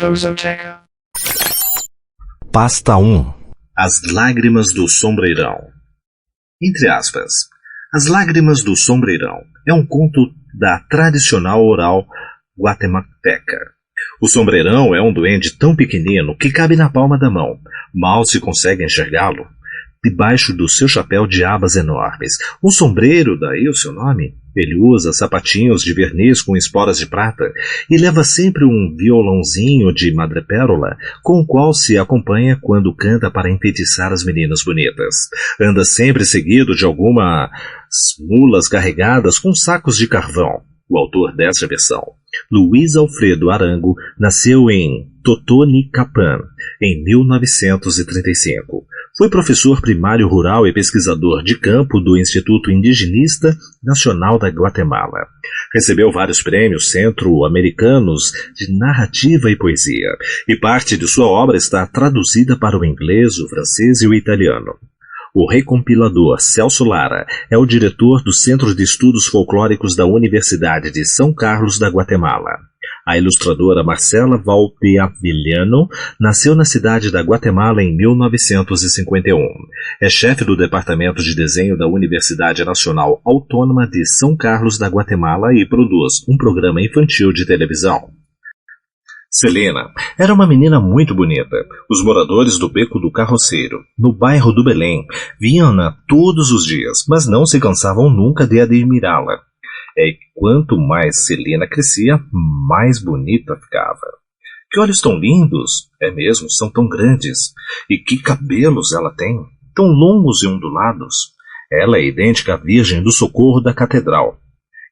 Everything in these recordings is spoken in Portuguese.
Lusoteca. Pasta 1. As Lágrimas do Sombreirão. Entre aspas. As Lágrimas do Sombreirão é um conto da tradicional oral guatemalteca. O sombreirão é um duende tão pequenino que cabe na palma da mão. Mal se consegue enxergá-lo. Debaixo do seu chapéu de abas enormes. Um sombreiro, daí o seu nome. Ele usa sapatinhos de verniz com esporas de prata e leva sempre um violãozinho de madrepérola com o qual se acompanha quando canta para enfeitiçar as meninas bonitas. Anda sempre seguido de algumas mulas carregadas com sacos de carvão. O autor dessa versão, Luiz Alfredo Arango, nasceu em Totonicapán, em 1935. Foi professor primário rural e pesquisador de campo do Instituto Indigenista Nacional da Guatemala. Recebeu vários prêmios centro-americanos de narrativa e poesia, e parte de sua obra está traduzida para o inglês, o francês e o italiano. O recompilador Celso Lara é o diretor do Centro de Estudos Folclóricos da Universidade de São Carlos da Guatemala. A ilustradora Marcela Valpeavillano nasceu na cidade da Guatemala em 1951. É chefe do Departamento de Desenho da Universidade Nacional Autônoma de São Carlos da Guatemala e produz um programa infantil de televisão. Celina era uma menina muito bonita. Os moradores do Beco do Carroceiro, no bairro do Belém, viam-na todos os dias, mas não se cansavam nunca de admirá-la. E quanto mais Celina crescia, mais bonita ficava. Que olhos tão lindos! É mesmo, são tão grandes. E que cabelos ela tem! Tão longos e ondulados. Ela é idêntica à Virgem do Socorro da Catedral.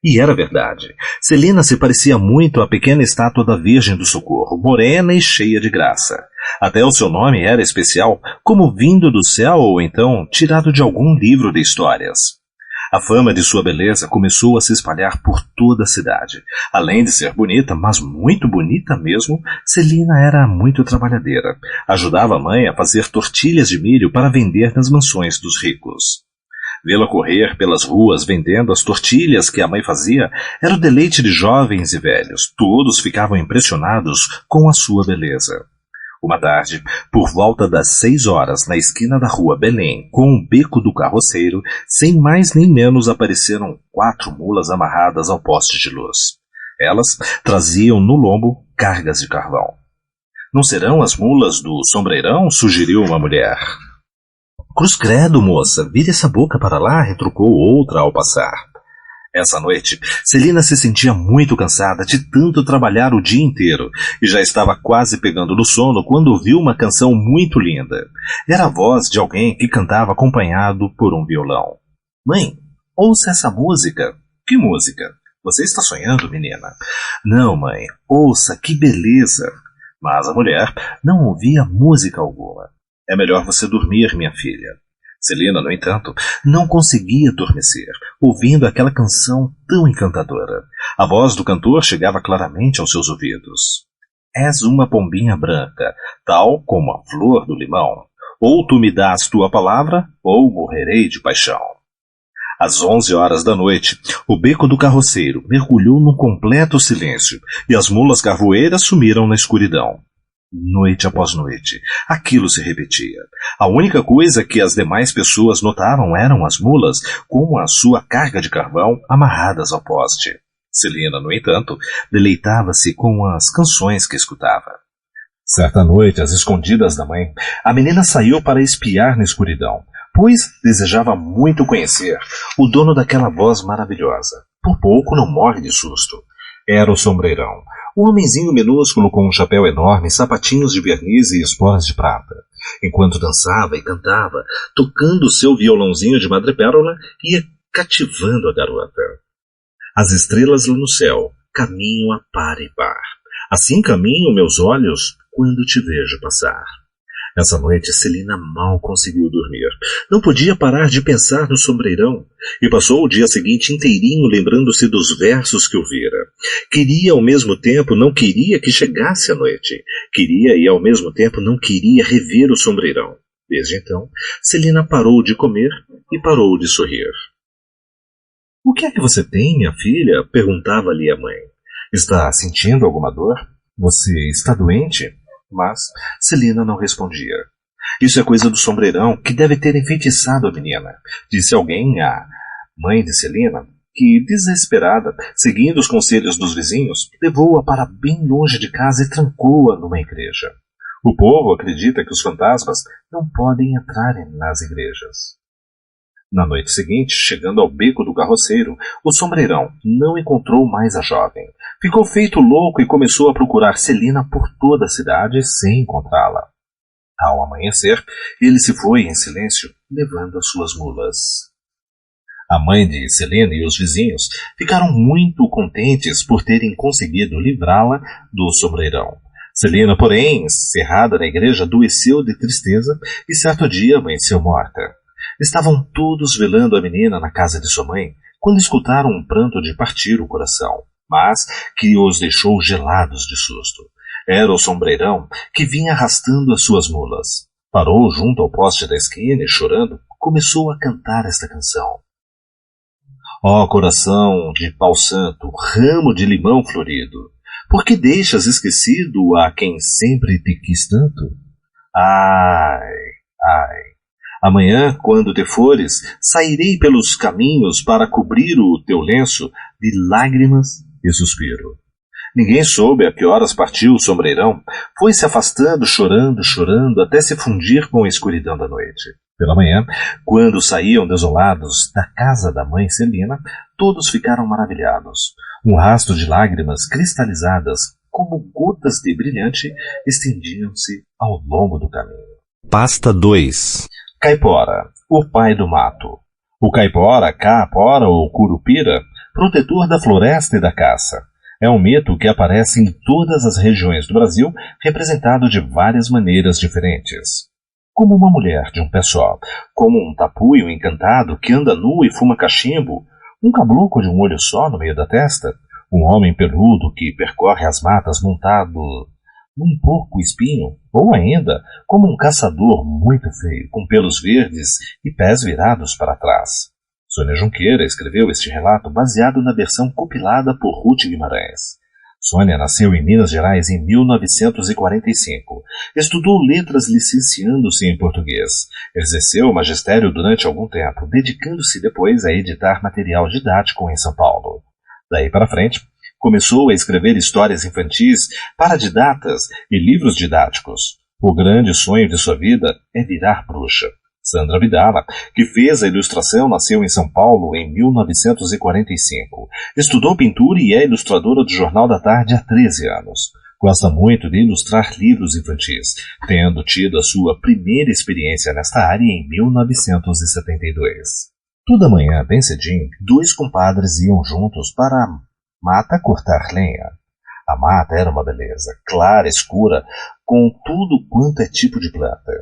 E era verdade. Celina se parecia muito à pequena estátua da Virgem do Socorro, morena e cheia de graça. Até o seu nome era especial, como vindo do céu ou então tirado de algum livro de histórias. A fama de sua beleza começou a se espalhar por toda a cidade. Além de ser bonita, mas muito bonita mesmo, Celina era muito trabalhadeira. Ajudava a mãe a fazer tortilhas de milho para vender nas mansões dos ricos. Vê-la correr pelas ruas vendendo as tortilhas que a mãe fazia era o deleite de jovens e velhos. Todos ficavam impressionados com a sua beleza. Uma tarde, por volta das 6 horas, na esquina da rua Belém, com o Beco do Carroceiro, sem mais nem menos apareceram 4 mulas amarradas ao poste de luz. Elas traziam no lombo cargas de carvão. Não serão as mulas do sombreirão? Sugeriu uma mulher. Cruz credo, moça, vire essa boca para lá, retrucou outra ao passar. Essa noite, Celina se sentia muito cansada de tanto trabalhar o dia inteiro e já estava quase pegando no sono quando ouviu uma canção muito linda. Era a voz de alguém que cantava acompanhado por um violão. Mãe, ouça essa música. Que música? Você está sonhando, menina? Não, mãe, ouça, que beleza. Mas a mulher não ouvia música alguma. É melhor você dormir, minha filha. Celina, no entanto, não conseguia adormecer, ouvindo aquela canção tão encantadora. A voz do cantor chegava claramente aos seus ouvidos. És uma pombinha branca, tal como a flor do limão. Ou tu me dás tua palavra, ou morrerei de paixão. Às 11 horas da noite, o Beco do Carroceiro mergulhou num completo silêncio e as mulas carvoeiras sumiram na escuridão. Noite após noite, aquilo se repetia. A única coisa que as demais pessoas notavam eram as mulas com a sua carga de carvão amarradas ao poste. Celina, no entanto, deleitava-se com as canções que escutava. Certa noite, às escondidas da mãe, a menina saiu para espiar na escuridão, pois desejava muito conhecer o dono daquela voz maravilhosa. Por pouco não morre de susto. Era o sombreirão. Um homenzinho minúsculo com um chapéu enorme, sapatinhos de verniz e esporas de prata. Enquanto dançava e cantava, tocando seu violãozinho de madrepérola, ia cativando a garota. As estrelas lá no céu caminham a par e par. Assim caminham meus olhos quando te vejo passar. Essa noite, Celina mal conseguiu dormir. Não podia parar de pensar no sombreirão e passou o dia seguinte inteirinho lembrando-se dos versos que ouvira. Queria ao mesmo tempo, não queria que chegasse a noite. Queria e ao mesmo tempo não queria rever o sombreirão. Desde então, Celina parou de comer e parou de sorrir. O que é que você tem, minha filha? Perguntava-lhe a mãe. Está sentindo alguma dor? Você está doente? Mas Celina não respondia. Isso é coisa do sombreirão, que deve ter enfeitiçado a menina, disse alguém à mãe de Celina, que, desesperada, seguindo os conselhos dos vizinhos, levou-a para bem longe de casa e trancou-a numa igreja. O povo acredita que os fantasmas não podem entrar nas igrejas. Na noite seguinte, chegando ao beco do carroceiro, o sombreirão não encontrou mais a jovem. Ficou feito louco e começou a procurar Celina por toda a cidade sem encontrá-la. Ao amanhecer, ele se foi em silêncio, levando as suas mulas. A mãe de Celina e os vizinhos ficaram muito contentes por terem conseguido livrá-la do sombreirão. Celina, porém, cerrada na igreja, adoeceu de tristeza e certo dia amanheceu morta. Estavam todos velando a menina na casa de sua mãe, quando escutaram um pranto de partir o coração, mas que os deixou gelados de susto. Era o sombreirão que vinha arrastando as suas mulas. Parou junto ao poste da esquina e, chorando, começou a cantar esta canção. Ó coração de pau santo, ramo de limão florido, por que deixas esquecido a quem sempre te quis tanto? Ai, ai, amanhã, quando te fores, sairei pelos caminhos para cobrir o teu lenço de lágrimas e suspiro. Ninguém soube a que horas partiu o sombreirão. Foi se afastando, chorando, chorando, até se fundir com a escuridão da noite. Pela manhã, quando saíam desolados da casa da mãe Celina, todos ficaram maravilhados. Um rastro de lágrimas cristalizadas, como gotas de brilhante, estendiam-se ao longo do caminho. Pasta 2. Caipora, o pai do mato. O caipora, caapora ou curupira, protetor da floresta e da caça. É um mito que aparece em todas as regiões do Brasil, representado de várias maneiras diferentes. Como uma mulher de um pé só, como um tapuio encantado que anda nu e fuma cachimbo, um caboclo de um olho só no meio da testa, um homem peludo que percorre as matas montado num porco espinho, ou ainda como um caçador muito feio, com pelos verdes e pés virados para trás. Sônia Junqueira escreveu este relato baseado na versão compilada por Ruth Guimarães. Sônia nasceu em Minas Gerais em 1945. Estudou letras licenciando-se em português. Exerceu o magistério durante algum tempo, dedicando-se depois a editar material didático em São Paulo. Daí para frente, começou a escrever histórias infantis, paradidatas e livros didáticos. O grande sonho de sua vida é virar bruxa. Sandra Vidala, que fez a ilustração, nasceu em São Paulo em 1945. Estudou pintura e é ilustradora do Jornal da Tarde há 13 anos. Gosta muito de ilustrar livros infantis, tendo tido a sua primeira experiência nesta área em 1972. Toda manhã, bem cedinho, dois compadres iam juntos para a mata cortar lenha. A mata era uma beleza, clara, escura, com tudo quanto é tipo de planta.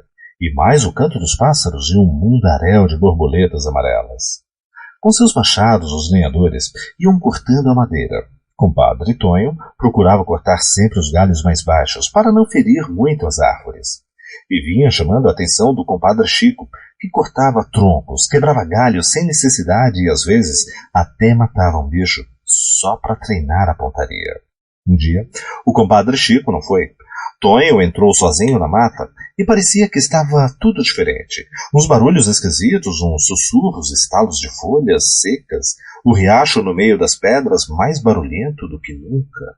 E mais o canto dos pássaros e um mundaréu de borboletas amarelas. Com seus machados, os lenhadores iam cortando a madeira. Compadre Tonho procurava cortar sempre os galhos mais baixos, para não ferir muito as árvores. E vinha chamando a atenção do compadre Chico, que cortava troncos, quebrava galhos sem necessidade e, às vezes, até matava um bicho, só para treinar a pontaria. Um dia, o compadre Chico não foi. Tonho entrou sozinho na mata e parecia que estava tudo diferente. Uns barulhos esquisitos, uns sussurros, estalos de folhas secas, o riacho no meio das pedras mais barulhento do que nunca.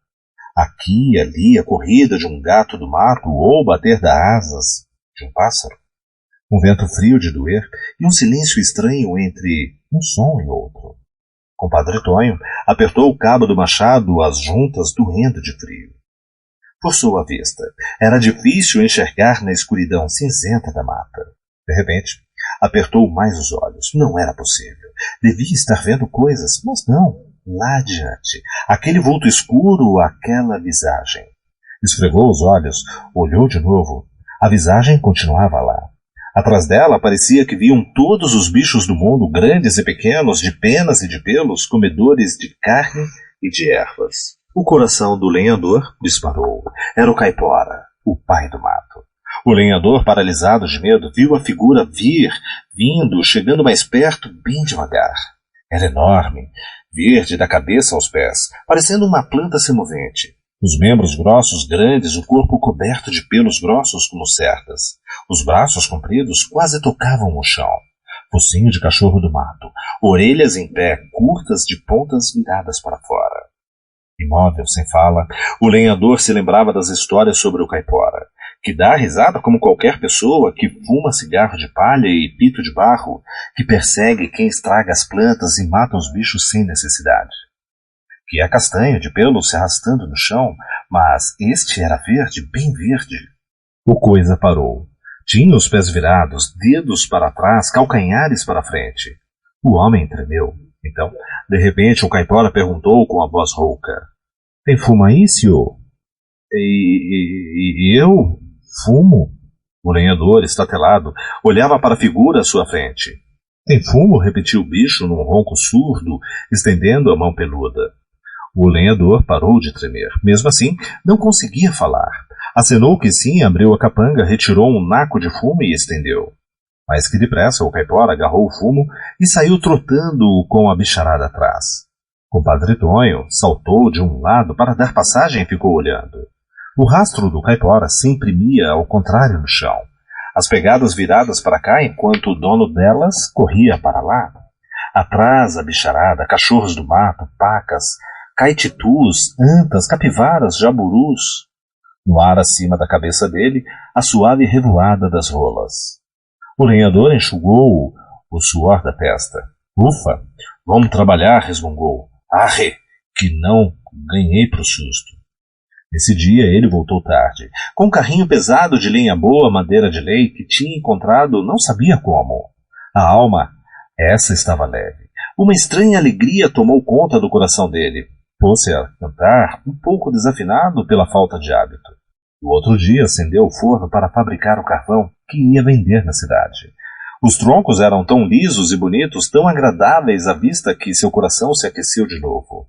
Aqui e ali a corrida de um gato do mato ou o bater das asas de um pássaro. Um vento frio de doer e um silêncio estranho entre um som e outro. Compadre Tonho apertou o cabo do machado às juntas, doendo de frio. Forçou a vista. Era difícil enxergar na escuridão cinzenta da mata. De repente, apertou mais os olhos. Não era possível. Devia estar vendo coisas, mas não. Lá adiante. Aquele vulto escuro, aquela visagem. Esfregou os olhos, olhou de novo. A visagem continuava lá. Atrás dela parecia que viam todos os bichos do mundo, grandes e pequenos, de penas e de pelos, comedores de carne e de ervas. O coração do lenhador disparou. Era o caipora, o pai do mato. O lenhador, paralisado de medo, viu a figura vindo, chegando mais perto, bem devagar. Era enorme, verde da cabeça aos pés, parecendo uma planta semovente. Os membros grossos grandes, o corpo coberto de pelos grossos como cerdas. Os braços compridos quase tocavam o chão. Focinho de cachorro do mato. Orelhas em pé, curtas de pontas viradas para fora. Imóvel, sem fala, o lenhador se lembrava das histórias sobre o caipora, que dá risada como qualquer pessoa, que fuma cigarro de palha e pito de barro, que persegue quem estraga as plantas e mata os bichos sem necessidade. Que é castanho de pelo se arrastando no chão, mas este era verde, bem verde. O coisa parou. Tinha os pés virados, dedos para trás, calcanhares para frente. O homem tremeu. Então, de repente, o caipora perguntou com a voz rouca: "Tem fumo aí, senhor?" E eu? Fumo? O lenhador, estatelado, olhava para a figura à sua frente. "Tem fumo?" repetiu o bicho num ronco surdo, estendendo a mão peluda. O lenhador parou de tremer. Mesmo assim, não conseguia falar. Acenou que sim, abriu a capanga, retirou um naco de fumo e estendeu. Mas que depressa o caipora agarrou o fumo e saiu trotando com a bicharada atrás. Compadre Tonho saltou de um lado para dar passagem e ficou olhando. O rastro do caipora se imprimia ao contrário no chão. As pegadas viradas para cá enquanto o dono delas corria para lá. Atrás a bicharada, cachorros do mato, pacas, caititus, antas, capivaras, jaburus. No ar acima da cabeça dele, a suave revoada das rolas. O lenhador enxugou o suor da testa. "Ufa, vamos trabalhar", resmungou. "Arre, que não ganhei pro susto." Nesse dia ele voltou tarde, com um carrinho pesado de lenha boa, madeira de lei, que tinha encontrado não sabia como. A alma, essa estava leve. Uma estranha alegria tomou conta do coração dele. Pôs-se a cantar, um pouco desafinado pela falta de hábito. No outro dia acendeu o forno para fabricar o carvão que ia vender na cidade. Os troncos eram tão lisos e bonitos, tão agradáveis à vista, que seu coração se aqueceu de novo.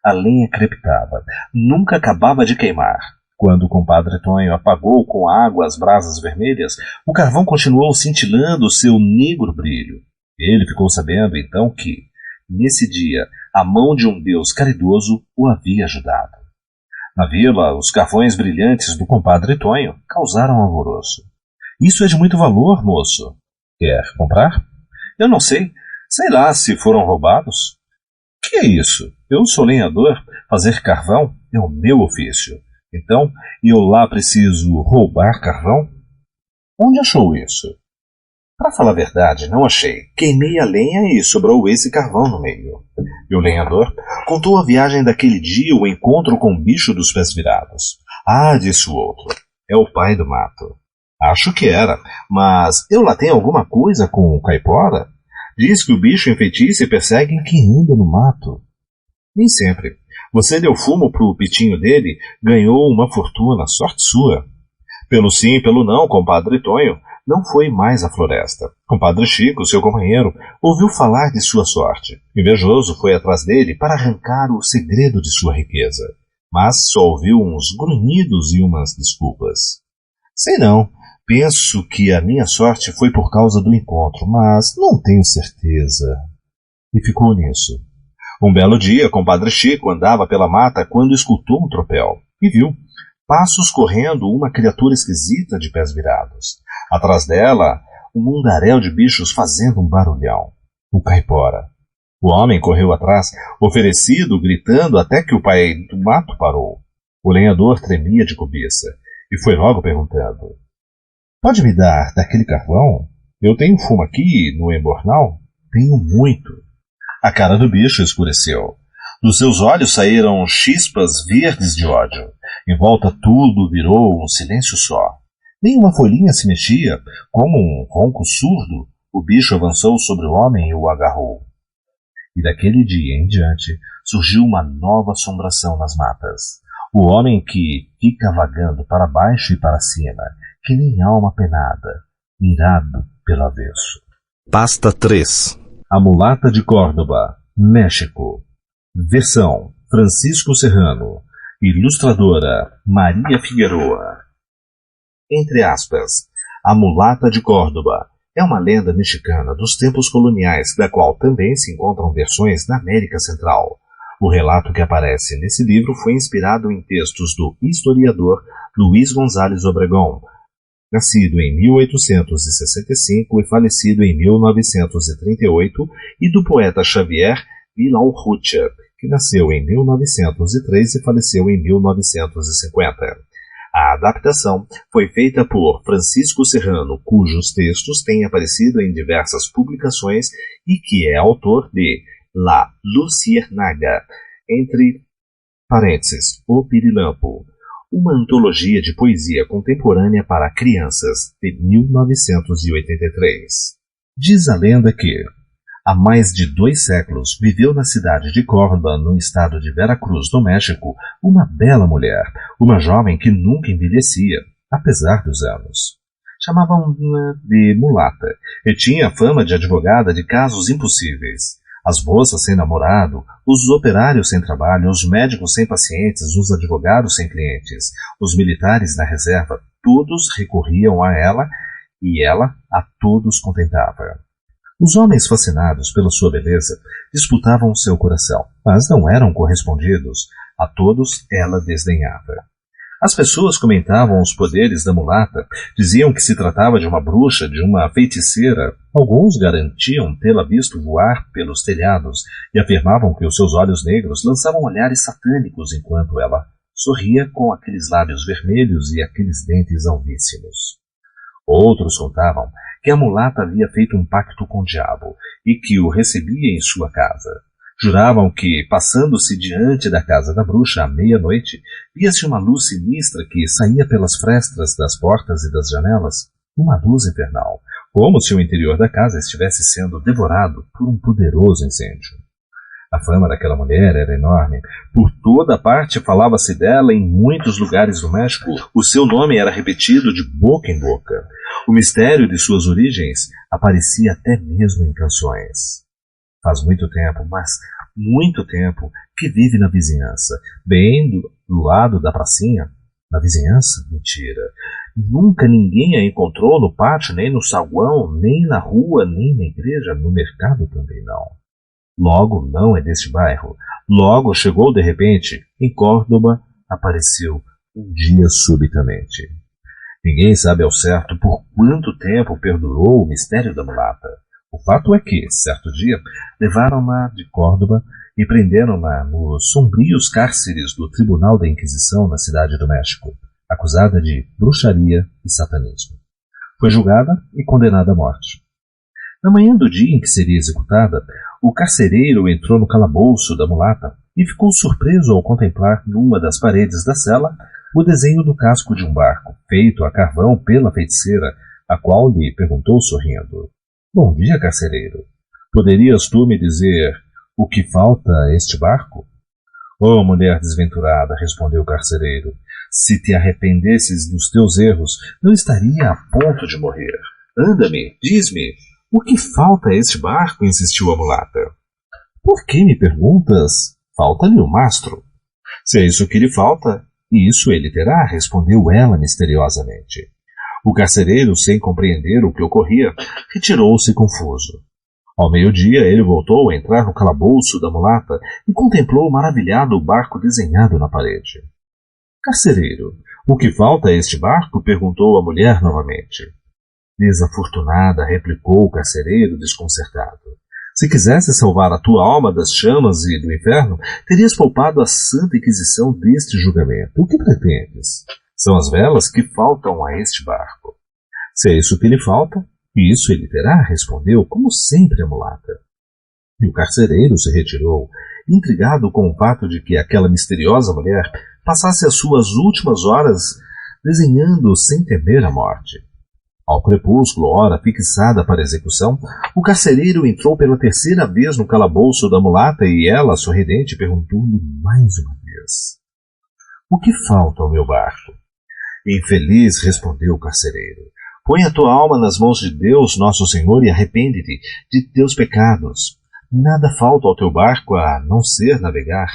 A lenha crepitava, nunca acabava de queimar. Quando o compadre Tonho apagou com água as brasas vermelhas, o carvão continuou cintilando seu negro brilho. Ele ficou sabendo então que, nesse dia, a mão de um Deus caridoso o havia ajudado. Na vila, os carvões brilhantes do compadre Tonho causaram alvoroço. "Isso é de muito valor, moço. Quer comprar?" "Eu não sei. Sei lá se foram roubados." "Que é isso? Eu sou lenhador. Fazer carvão é o meu ofício. Então, eu lá preciso roubar carvão?" "Onde achou isso?" "Para falar a verdade, não achei. Queimei a lenha e sobrou esse carvão no meio." E o lenhador contou a viagem daquele dia, o encontro com o bicho dos pés virados. "Ah", disse o outro, "é o pai do mato." "Acho que era, mas eu lá tenho alguma coisa com o caipora? Diz que o bicho enfeitiça e persegue quem anda no mato." "Nem sempre. Você deu fumo pro pitinho dele, ganhou uma fortuna, sorte sua." "Pelo sim, pelo não, compadre Tonho, não foi mais à floresta. Compadre Chico, seu companheiro, ouviu falar de sua sorte. Invejoso foi atrás dele para arrancar o segredo de sua riqueza. Mas só ouviu uns grunhidos e umas desculpas." "Sei não. Penso que a minha sorte foi por causa do encontro, mas não tenho certeza." E ficou nisso. Um belo dia, compadre Chico andava pela mata quando escutou um tropel e viu, passos correndo, uma criatura esquisita de pés virados. Atrás dela, um mundaréu de bichos fazendo um barulhão. O caipora. O homem correu atrás, oferecido, gritando, até que o pai do mato parou. O lenhador tremia de cobiça e foi logo perguntando: "Pode me dar daquele carvão? Eu tenho fumo aqui no embornal?" "Tenho muito." A cara do bicho escureceu. Dos seus olhos saíram chispas verdes de ódio. Em volta tudo virou um silêncio só. Nem uma folhinha se mexia. Como um ronco surdo, o bicho avançou sobre o homem e o agarrou. E daquele dia em diante surgiu uma nova assombração nas matas. O homem que fica vagando para baixo e para cima, que nem alma penada, mirado pelo avesso. Pasta 3. A Mulata de Córdoba, México. Versão Francisco Serrano. Ilustradora Maria Figueroa. Entre aspas, a Mulata de Córdoba é uma lenda mexicana dos tempos coloniais, da qual também se encontram versões na América Central. O relato que aparece nesse livro foi inspirado em textos do historiador Luiz González Obregón, nascido em 1865 e falecido em 1938, e do poeta Xavier Villaurrutia, que nasceu em 1903 e faleceu em 1950. A adaptação foi feita por Francisco Serrano, cujos textos têm aparecido em diversas publicações e que é autor de La Luciérnaga, entre parênteses, O Pirilampo, uma antologia de poesia contemporânea para crianças, de 1983. Diz a lenda que, há mais de 2 séculos, viveu na cidade de Córdoba, no estado de Veracruz, no México, uma bela mulher, uma jovem que nunca envelhecia, apesar dos anos. Chamavam-na de mulata, e tinha a fama de advogada de casos impossíveis. As moças sem namorado, os operários sem trabalho, os médicos sem pacientes, os advogados sem clientes, os militares na reserva, todos recorriam a ela e ela a todos contentava. Os homens fascinados pela sua beleza disputavam seu coração, mas não eram correspondidos. A todos ela desdenhava. As pessoas comentavam os poderes da mulata, diziam que se tratava de uma bruxa, de uma feiticeira. Alguns garantiam tê-la visto voar pelos telhados e afirmavam que os seus olhos negros lançavam olhares satânicos enquanto ela sorria com aqueles lábios vermelhos e aqueles dentes alvíssimos. Outros contavam que a mulata havia feito um pacto com o diabo e que o recebia em sua casa. Juravam que, passando-se diante da casa da bruxa à meia-noite, via-se uma luz sinistra que saía pelas frestas das portas e das janelas, uma luz infernal, como se o interior da casa estivesse sendo devorado por um poderoso incêndio. A fama daquela mulher era enorme. Por toda parte falava-se dela em muitos lugares do México. O seu nome era repetido de boca em boca. O mistério de suas origens aparecia até mesmo em canções. Faz muito tempo, mas muito tempo, que vive na vizinhança, bem do lado da pracinha. Na vizinhança? Mentira. Nunca ninguém a encontrou no pátio, nem no saguão, nem na rua, nem na igreja, no mercado também não. Logo não é deste bairro. Logo chegou de repente. Em Córdoba apareceu um dia subitamente. Ninguém sabe ao certo por quanto tempo perdurou o mistério da mulata. O fato é que, certo dia, levaram-na de Córdoba e prenderam-na nos sombrios cárceres do Tribunal da Inquisição na cidade do México, acusada de bruxaria e satanismo. Foi julgada e condenada à morte. Na manhã do dia em que seria executada, o carcereiro entrou no calabouço da mulata e ficou surpreso ao contemplar numa das paredes da cela o desenho do casco de um barco, feito a carvão pela feiticeira, a qual lhe perguntou sorrindo: "Bom dia, carcereiro. Poderias tu me dizer o que falta a este barco?" "Oh, mulher desventurada", respondeu o carcereiro, "se te arrependesses dos teus erros, não estaria a ponto de morrer. Anda-me, diz-me, o que falta a este barco?" insistiu a mulata. "Por que me perguntas? Falta-lhe o mastro." "Se é isso que lhe falta, isso ele terá", respondeu ela misteriosamente. O carcereiro, sem compreender o que ocorria, retirou-se confuso. Ao meio-dia, ele voltou a entrar no calabouço da mulata e contemplou maravilhado o barco desenhado na parede. "Carcereiro, o que falta a este barco?" perguntou a mulher novamente. "Desafortunada", replicou o carcereiro desconcertado. "Se quisesse salvar a tua alma das chamas e do inferno, terias poupado a Santa Inquisição deste julgamento. O que pretendes? São as velas que faltam a este barco." "Se é isso que lhe falta, isso ele terá", respondeu, como sempre, a mulata. E o carcereiro se retirou, intrigado com o fato de que aquela misteriosa mulher passasse as suas últimas horas desenhando sem temer a morte. Ao crepúsculo, hora fixada para a execução, o carcereiro entrou pela terceira vez no calabouço da mulata e ela, sorridente, perguntou-lhe mais uma vez: "O que falta ao meu barco?" "Infeliz", respondeu o carcereiro, "põe a tua alma nas mãos de Deus, nosso Senhor, e arrepende-te de teus pecados. Nada falta ao teu barco a não ser navegar.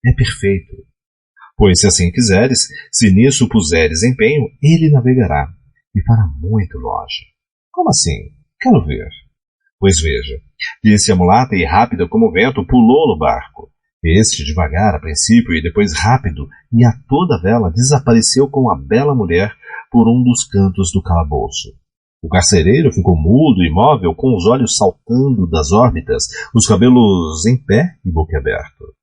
É perfeito. Pois se assim quiseres, se nisso puseres empenho, ele navegará, e para muito longe." "Como assim? Quero ver." "Pois veja", disse a mulata, e rápida como o vento pulou no barco. Este, devagar a princípio e depois rápido e a toda vela, desapareceu com a bela mulher por um dos cantos do calabouço. O carcereiro ficou mudo, imóvel, com os olhos saltando das órbitas, os cabelos em pé e boquiaberto.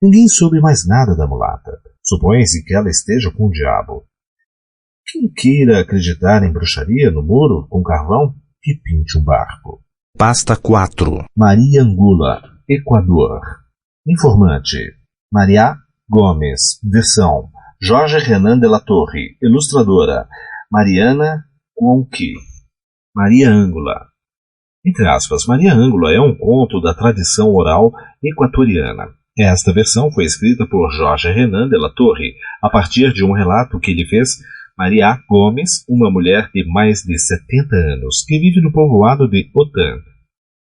Ninguém soube mais nada da mulata. Supõe-se que ela esteja com o diabo. Quem queira acreditar em bruxaria no muro com carvão, que pinte um barco. Pasta 4. Maria Angula, Equador. Informante: Maria Gomes. Versão: Jorge Renan de la Torre. Ilustradora: Mariana Conqui. Maria Angula. Entre aspas, Maria Angula é um conto da tradição oral equatoriana. Esta versão foi escrita por Jorge Renan de la Torre, a partir de um relato que lhe fez Maria Gomes, uma mulher de mais de 70 anos, que vive no povoado de Otan.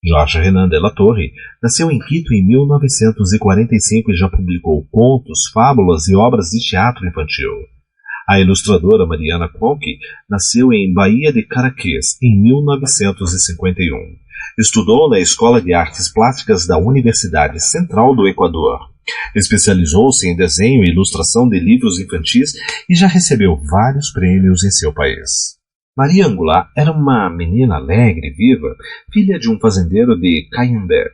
Jorge Renan de la Torre nasceu em Quito em 1945 e já publicou contos, fábulas e obras de teatro infantil. A ilustradora Mariana Conqui nasceu em Bahia de Caraqués em 1951. Estudou na Escola de Artes Plásticas da Universidade Central do Equador. Especializou-se em desenho e ilustração de livros infantis e já recebeu vários prêmios em seu país. Maria Angula era uma menina alegre e viva, filha de um fazendeiro de Caiambé.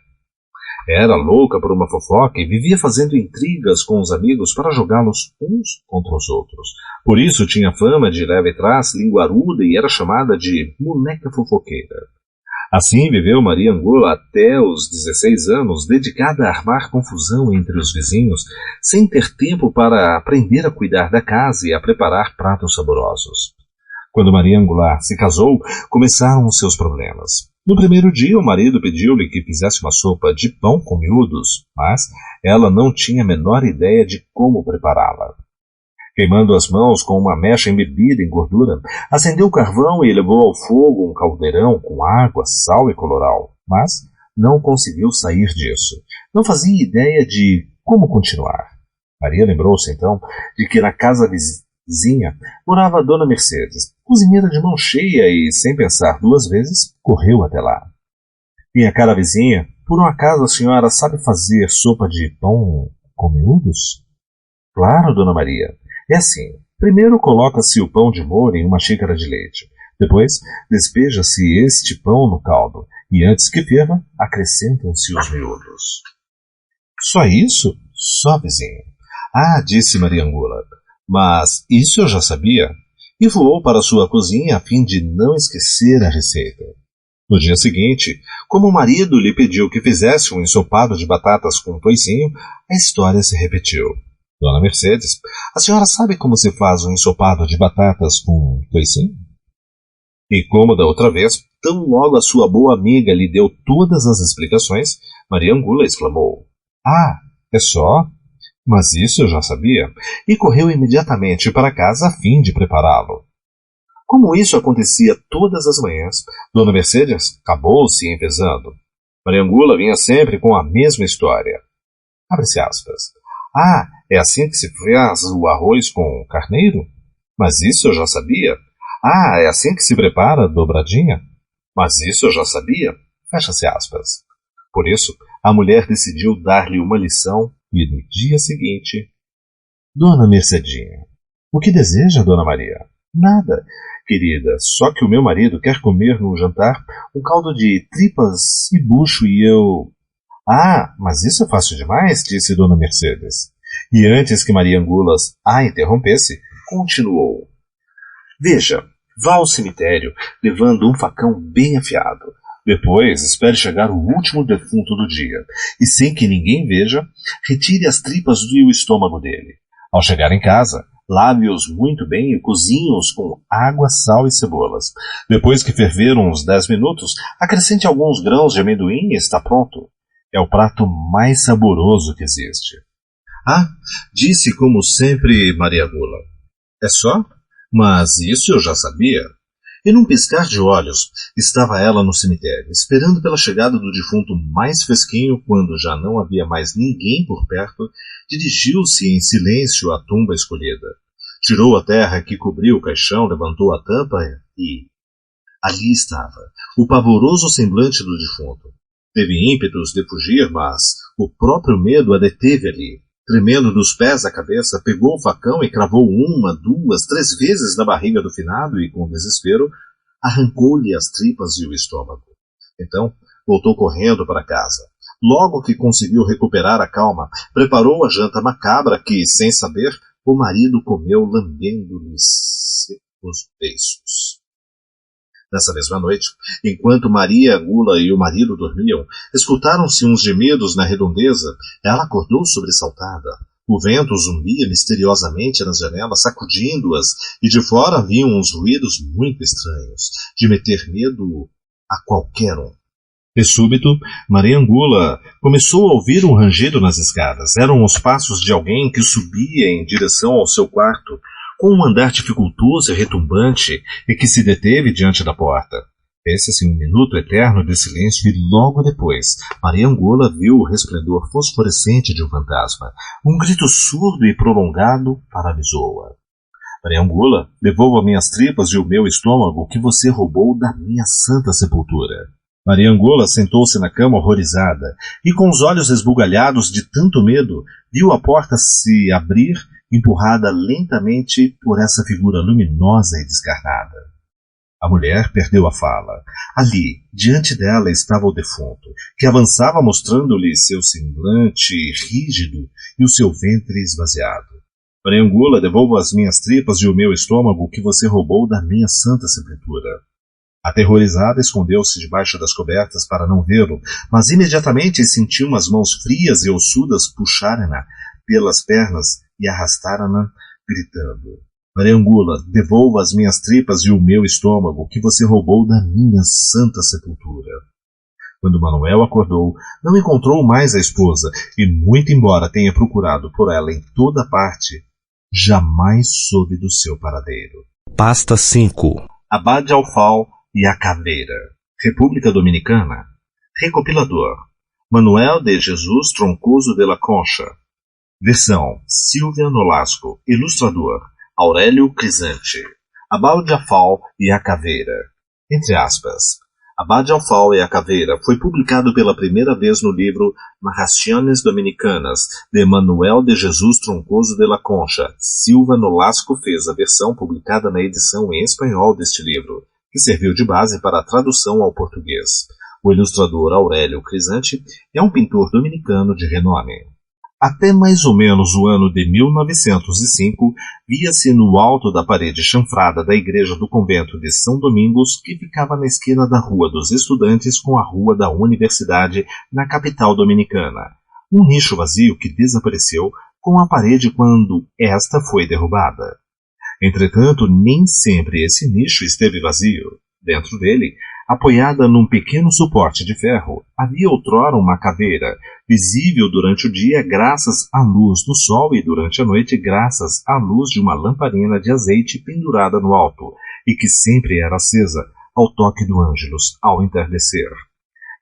Era louca por uma fofoca e vivia fazendo intrigas com os amigos para jogá-los uns contra os outros. Por isso tinha fama de leva e trás, linguaruda e era chamada de boneca fofoqueira. Assim viveu Maria Angula até os 16 anos, dedicada a armar confusão entre os vizinhos, sem ter tempo para aprender a cuidar da casa e a preparar pratos saborosos. Quando Maria Angula se casou, começaram os seus problemas. No primeiro dia, o marido pediu-lhe que fizesse uma sopa de pão com miúdos, mas ela não tinha a menor ideia de como prepará-la. Queimando as mãos com uma mecha embebida em gordura, acendeu o carvão e levou ao fogo um caldeirão com água, sal e coloral, mas não conseguiu sair disso. Não fazia ideia de como continuar. Maria lembrou-se, então, de que na casa vizinha morava a Dona Mercedes, cozinheira de mão cheia e, sem pensar duas vezes, correu até lá. Minha cara vizinha, por um acaso a senhora sabe fazer sopa de pão com miúdos? Claro, Dona Maria. É assim, primeiro coloca-se o pão de molho em uma xícara de leite. Depois, despeja-se este pão no caldo e, antes que ferva, acrescentam-se os miúdos. Só isso? Só, vizinho. Ah, disse Maria Angula, mas isso eu já sabia. E voou para sua cozinha a fim de não esquecer a receita. No dia seguinte, como o marido lhe pediu que fizesse um ensopado de batatas com toicinho, a história se repetiu. Dona Mercedes, a senhora sabe como se faz um ensopado de batatas com toicinho? E como da outra vez, tão logo a sua boa amiga lhe deu todas as explicações, Maria Angula exclamou: Ah, é só? Mas isso eu já sabia, e correu imediatamente para casa a fim de prepará-lo. Como isso acontecia todas as manhãs, Dona Mercedes acabou-se empesando. Maria Angula vinha sempre com a mesma história. Abre-se aspas. Ah, é assim que se faz o arroz com carneiro? Mas isso eu já sabia. Ah, é assim que se prepara a dobradinha? Mas isso eu já sabia. Fecha-se aspas. Por isso, a mulher decidiu dar-lhe uma lição e no dia seguinte... Dona Mercedinha, o que deseja, Dona Maria? Nada, querida, só que o meu marido quer comer no jantar um caldo de tripas e bucho e eu... Ah, mas isso é fácil demais, disse Dona Mercedes. E antes que Maria Angulas a interrompesse, continuou. Veja, vá ao cemitério, levando um facão bem afiado. Depois, espere chegar o último defunto do dia, e sem que ninguém veja, retire as tripas do estômago dele. Ao chegar em casa, lave-os muito bem e cozinhe-os com água, sal e cebolas. Depois que ferveram uns 10 minutos, acrescente alguns grãos de amendoim e está pronto. É o prato mais saboroso que existe. Ah, disse como sempre Maria Angula. É só? Mas isso eu já sabia. E num piscar de olhos, estava ela no cemitério, esperando pela chegada do defunto mais fresquinho, quando já não havia mais ninguém por perto, dirigiu-se em silêncio à tumba escolhida. Tirou a terra que cobriu o caixão, levantou a tampa e... ali estava, o pavoroso semblante do defunto. Teve ímpetos de fugir, mas O próprio medo a deteve ali. Tremendo dos pés à cabeça, pegou o facão e cravou 1, 2, 3 vezes na barriga do finado e, com desespero, arrancou-lhe as tripas e o estômago. Então, voltou correndo para casa. Logo que conseguiu recuperar a calma, preparou a janta macabra que, sem saber, o marido comeu lambendo-lhe os beiços. Nessa mesma noite, enquanto Maria Gula e o marido dormiam, escutaram-se uns gemidos na redondeza. Ela acordou sobressaltada. O vento zumbia misteriosamente nas janelas, sacudindo-as, e de fora vinham uns ruídos muito estranhos, de meter medo a qualquer um. De súbito, Maria Gula começou a ouvir um rangido nas escadas. Eram os passos de alguém que subia em direção ao seu quarto, com um andar dificultoso e retumbante, e que se deteve diante da porta. Fez-se um minuto eterno de silêncio e logo depois, Maria Gula viu o resplendor fosforescente de um fantasma. Um grito surdo e prolongado paralisou-a. Maria Gula, devolva minhas tripas e o meu estômago que você roubou da minha santa sepultura. Maria Gula sentou-se na cama horrorizada e, com os olhos esbugalhados de tanto medo, viu a porta se abrir, empurrada lentamente por essa figura luminosa e descarnada. A mulher perdeu a fala. Ali, diante dela, estava o defunto, que avançava mostrando-lhe seu semblante rígido e o seu ventre esvaziado. Maria Gula, devolva as minhas tripas e o meu estômago que você roubou da minha santa sepultura. Aterrorizada, escondeu-se debaixo das cobertas para não vê-lo, mas imediatamente sentiu umas mãos frias e ossudas puxarem-na pelas pernas e arrastaram-na, gritando: Maria Gula, devolva as minhas tripas e o meu estômago que você roubou da minha santa sepultura. Quando Manuel acordou, não encontrou mais a esposa e, muito embora tenha procurado por ela em toda parte, jamais soube do seu paradeiro. Pasta 5. Abade Alfal e a Caveira. República Dominicana. Recopilador: Manuel de Jesus Troncoso de la Concha. Versão: Silvia Nolasco. Ilustrador: Aurélio Crisante. Abade Alfal e a Caveira. Entre aspas. Abade Alfal e a Caveira foi publicado pela primeira vez no livro Narraciones Dominicanas, de Manuel de Jesus Troncoso de la Concha. Silva Nolasco fez a versão publicada na edição em espanhol deste livro, que serviu de base para a tradução ao português. O ilustrador Aurélio Crisante é um pintor dominicano de renome. Até mais ou menos o ano de 1905, via-se no alto da parede chanfrada da igreja do convento de São Domingos, que ficava na esquina da Rua dos Estudantes com a Rua da Universidade, na capital dominicana, um nicho vazio que desapareceu com a parede quando esta foi derrubada. Entretanto, nem sempre esse nicho esteve vazio. Dentro dele, apoiada num pequeno suporte de ferro, havia outrora uma caveira, visível durante o dia graças à luz do sol e durante a noite graças à luz de uma lamparina de azeite pendurada no alto, e que sempre era acesa ao toque do ângelus ao entardecer.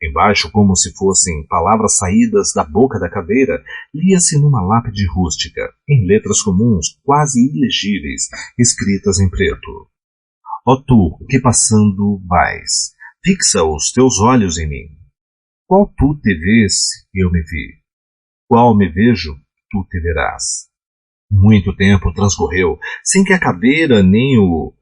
Embaixo, como se fossem palavras saídas da boca da caveira, lia-se numa lápide rústica, em letras comuns, quase ilegíveis, escritas em preto: Ó tu, que passando vais, fixa os teus olhos em mim. Qual tu te vês, eu me vi. Qual me vejo, tu te verás. Muito tempo transcorreu, sem que a caveira nem o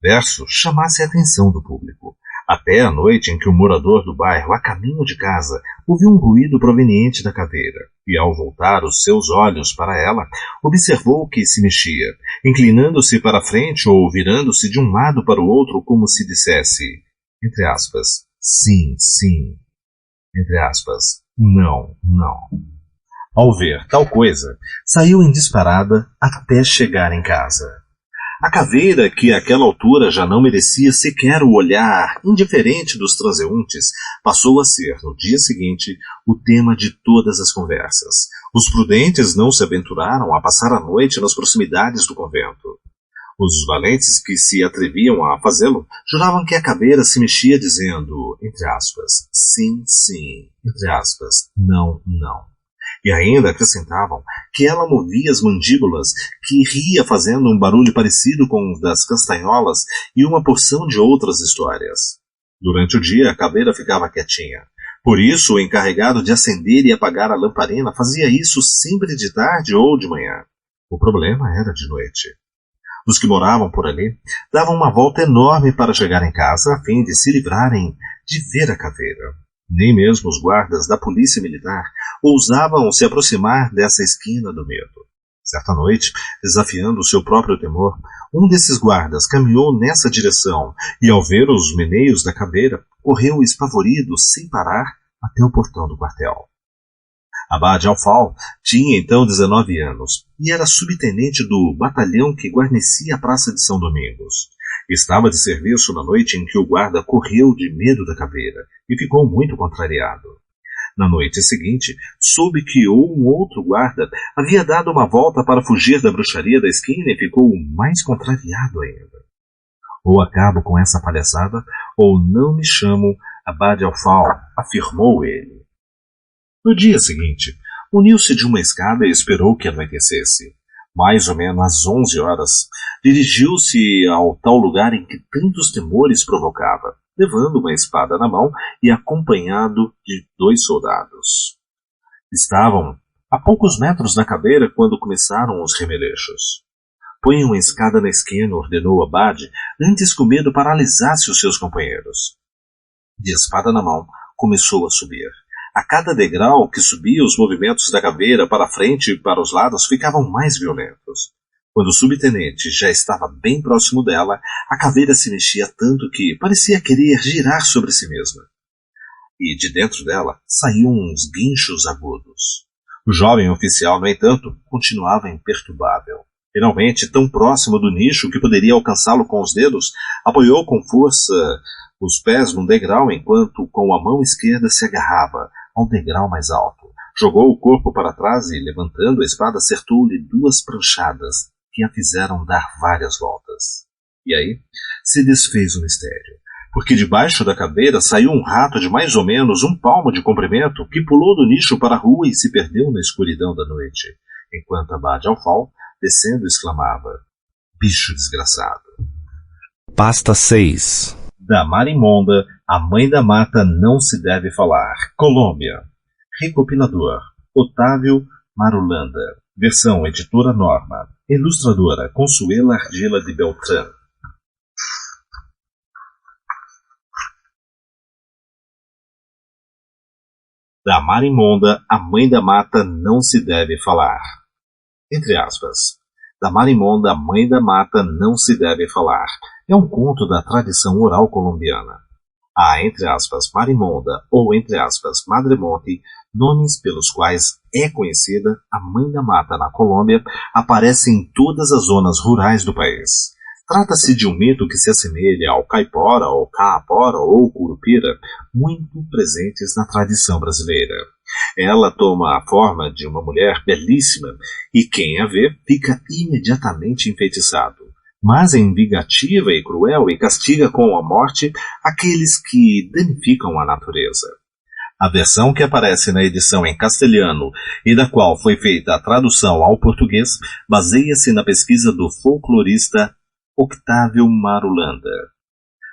verso chamasse a atenção do público. Até a noite em que o morador do bairro, a caminho de casa, ouviu um ruído proveniente da caveira, e ao voltar os seus olhos para ela, observou que se mexia, inclinando-se para a frente ou virando-se de um lado para o outro como se dissesse, entre aspas, sim, sim, entre aspas, não, não. Ao ver tal coisa, saiu em disparada até chegar em casa. A caveira, que àquela altura já não merecia sequer o olhar indiferente dos transeuntes, passou a ser, no dia seguinte, o tema de todas as conversas. Os prudentes não se aventuraram a passar a noite nas proximidades do convento. Os valentes que se atreviam a fazê-lo juravam que a caveira se mexia dizendo, entre aspas, sim, sim, entre aspas, não, não. E ainda acrescentavam que ela movia as mandíbulas, que ria fazendo um barulho parecido com o das castanholas e uma porção de outras histórias. Durante o dia, a caveira ficava quietinha. Por isso, o encarregado de acender e apagar a lamparina fazia isso sempre de tarde ou de manhã. O problema era de noite. Os que moravam por ali davam uma volta enorme para chegar em casa a fim de se livrarem de ver a caveira. Nem mesmo os guardas da polícia militar ousavam se aproximar dessa esquina do medo. Certa noite, desafiando o seu próprio temor, um desses guardas caminhou nessa direção e, ao ver os meneios da caveira, correu espavorido, sem parar, até o portão do quartel. Abade Alfal tinha então 19 anos e era subtenente do batalhão que guarnecia a Praça de São Domingos. Estava de serviço na noite em que o guarda correu de medo da caveira e ficou muito contrariado. Na noite seguinte, soube que um outro guarda havia dado uma volta para fugir da bruxaria da esquina e ficou mais contrariado ainda. Ou acabo com essa palhaçada, ou não me chamo Abade Alfal, afirmou ele. No dia seguinte, uniu-se de uma escada e esperou que anoitecesse. Mais ou menos às 11 horas, dirigiu-se ao tal lugar em que tantos temores provocava, levando uma espada na mão e acompanhado de 2 soldados. Estavam a poucos metros da caveira quando começaram os remeleixos. Ponham a escada na esquina, ordenou Abade, antes que o medo paralisasse os seus companheiros. De espada na mão, começou a subir. A cada degrau que subia, os movimentos da caveira para a frente e para os lados ficavam mais violentos. Quando o subtenente já estava bem próximo dela, a caveira se mexia tanto que parecia querer girar sobre si mesma. E de dentro dela saíam uns guinchos agudos. O jovem oficial, no entanto, continuava imperturbável. Finalmente, tão próximo do nicho que poderia alcançá-lo com os dedos, apoiou com força os pés num degrau enquanto com a mão esquerda se agarrava ao degrau mais alto. Jogou o corpo para trás e, levantando a espada, acertou-lhe 2 pranchadas que a fizeram dar várias voltas. E aí se desfez o mistério, porque debaixo da caveira saiu um rato de mais ou menos 1 palmo de comprimento que pulou do nicho para a rua e se perdeu na escuridão da noite, enquanto Abade Alfal, descendo, exclamava: bicho desgraçado. Pasta 6. Da Marimonda, a mãe da mata não se deve falar. Colômbia. Recopilador: Otávio Marulanda. Versão editora Norma. Ilustradora: Consuela Ardila de Beltrán. Da Marimonda, a mãe da mata não se deve falar. Entre aspas. Da Marimonda, a mãe da mata não se deve falar. É um conto da tradição oral colombiana. Há, entre aspas, Marimonda ou, entre aspas, Madre Monte, nomes pelos quais é conhecida a mãe da mata na Colômbia, aparece em todas as zonas rurais do país. Trata-se de um mito que se assemelha ao caipora, ou caapora, ou curupira, muito presentes na tradição brasileira. Ela toma a forma de uma mulher belíssima e quem a vê fica imediatamente enfeitiçado. Mas é vingativa e cruel e castiga com a morte aqueles que danificam a natureza. A versão que aparece na edição em castelhano e da qual foi feita a tradução ao português baseia-se na pesquisa do folclorista Octávio Marulanda.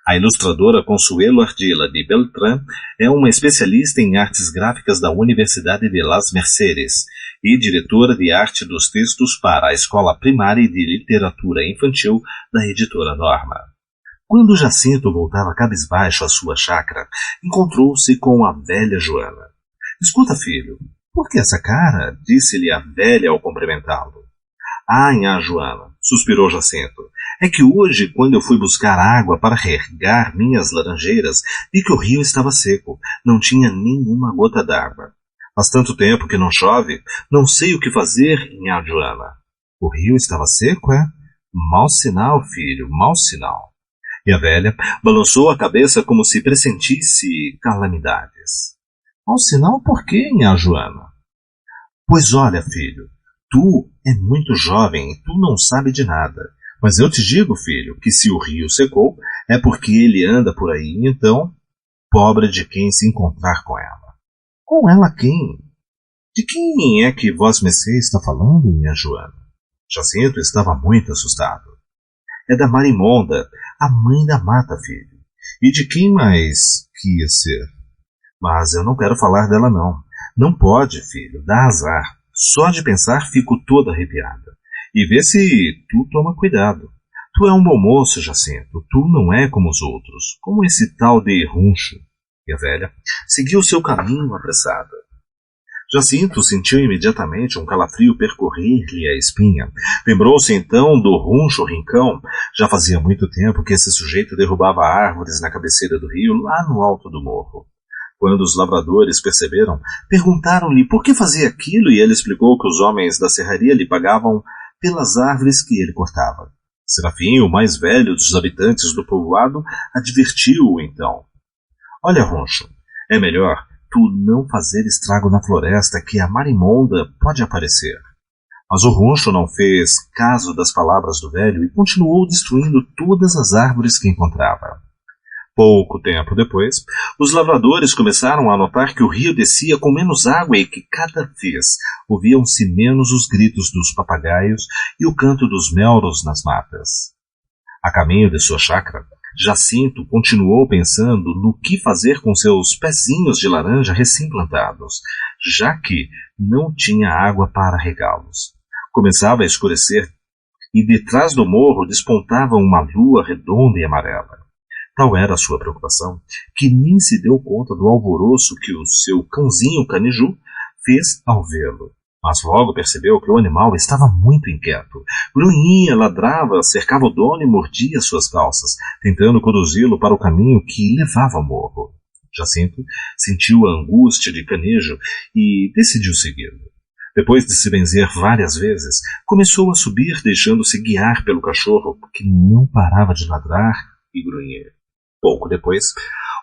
A ilustradora Consuelo Ardila de Beltrán é uma especialista em artes gráficas da Universidade de Las Mercedes e diretora de arte dos textos para a Escola Primária de Literatura Infantil da editora Norma. Quando Jacinto voltava cabisbaixo à sua chácara, encontrou-se com a velha Joana. Escuta, filho, por que essa cara? Disse-lhe a velha ao cumprimentá-lo. Ah, nhá Joana, suspirou Jacinto. É que hoje, quando eu fui buscar água para regar minhas laranjeiras, vi que o rio estava seco, não tinha nenhuma gota d'água. Faz tanto tempo que não chove, não sei o que fazer, nhá Joana. O rio estava seco, é? Mau sinal, filho, mau sinal. E a velha balançou a cabeça como se pressentisse calamidades. Mau sinal por quê, nhá Joana? Pois olha, filho, tu é muito jovem e tu não sabe de nada. Mas eu te digo, filho, que se o rio secou, é porque ele anda por aí, então, pobre de quem se encontrar com ela. Com ela quem? De quem é que vosmecê está falando, minha Joana? Jacinto estava muito assustado. É da Marimonda, a mãe da mata, filho. E de quem mais que ia ser? Mas eu não quero falar dela, não. Não pode, filho, dá azar. Só de pensar fico toda arrepiada. E vê se tu toma cuidado. Tu é um bom moço, Jacinto. Tu não é como os outros, como esse tal de Runcho. E a velha seguiu seu caminho apressada. Jacinto sentiu imediatamente um calafrio percorrer-lhe a espinha. Lembrou-se então do Runcho Rincão. Já fazia muito tempo que esse sujeito derrubava árvores na cabeceira do rio, lá no alto do morro. Quando os lavradores perceberam, perguntaram-lhe por que fazia aquilo e ele explicou que os homens da serraria lhe pagavam pelas árvores que ele cortava. Serafim, o mais velho dos habitantes do povoado, advertiu-o então. Olha, Runcho, é melhor tu não fazer estrago na floresta que a marimonda pode aparecer. Mas o Runcho não fez caso das palavras do velho e continuou destruindo todas as árvores que encontrava. Pouco tempo depois, os lavradores começaram a notar que o rio descia com menos água e que cada vez ouviam-se menos os gritos dos papagaios e o canto dos melros nas matas. A caminho de sua chácara, Jacinto continuou pensando no que fazer com seus pezinhos de laranja recém-plantados, já que não tinha água para regá-los. Começava a escurecer e detrás do morro despontava uma lua redonda e amarela. Tal era a sua preocupação, que nem se deu conta do alvoroço que o seu cãozinho Caniju fez ao vê-lo. Mas logo percebeu que o animal estava muito inquieto. Grunhia, ladrava, cercava o dono e mordia suas calças, tentando conduzi-lo para o caminho que levava ao morro. Jacinto sentiu a angústia de Canejo e decidiu segui-lo. Depois de se benzer várias vezes, começou a subir deixando-se guiar pelo cachorro, que não parava de ladrar e grunhir. Pouco depois,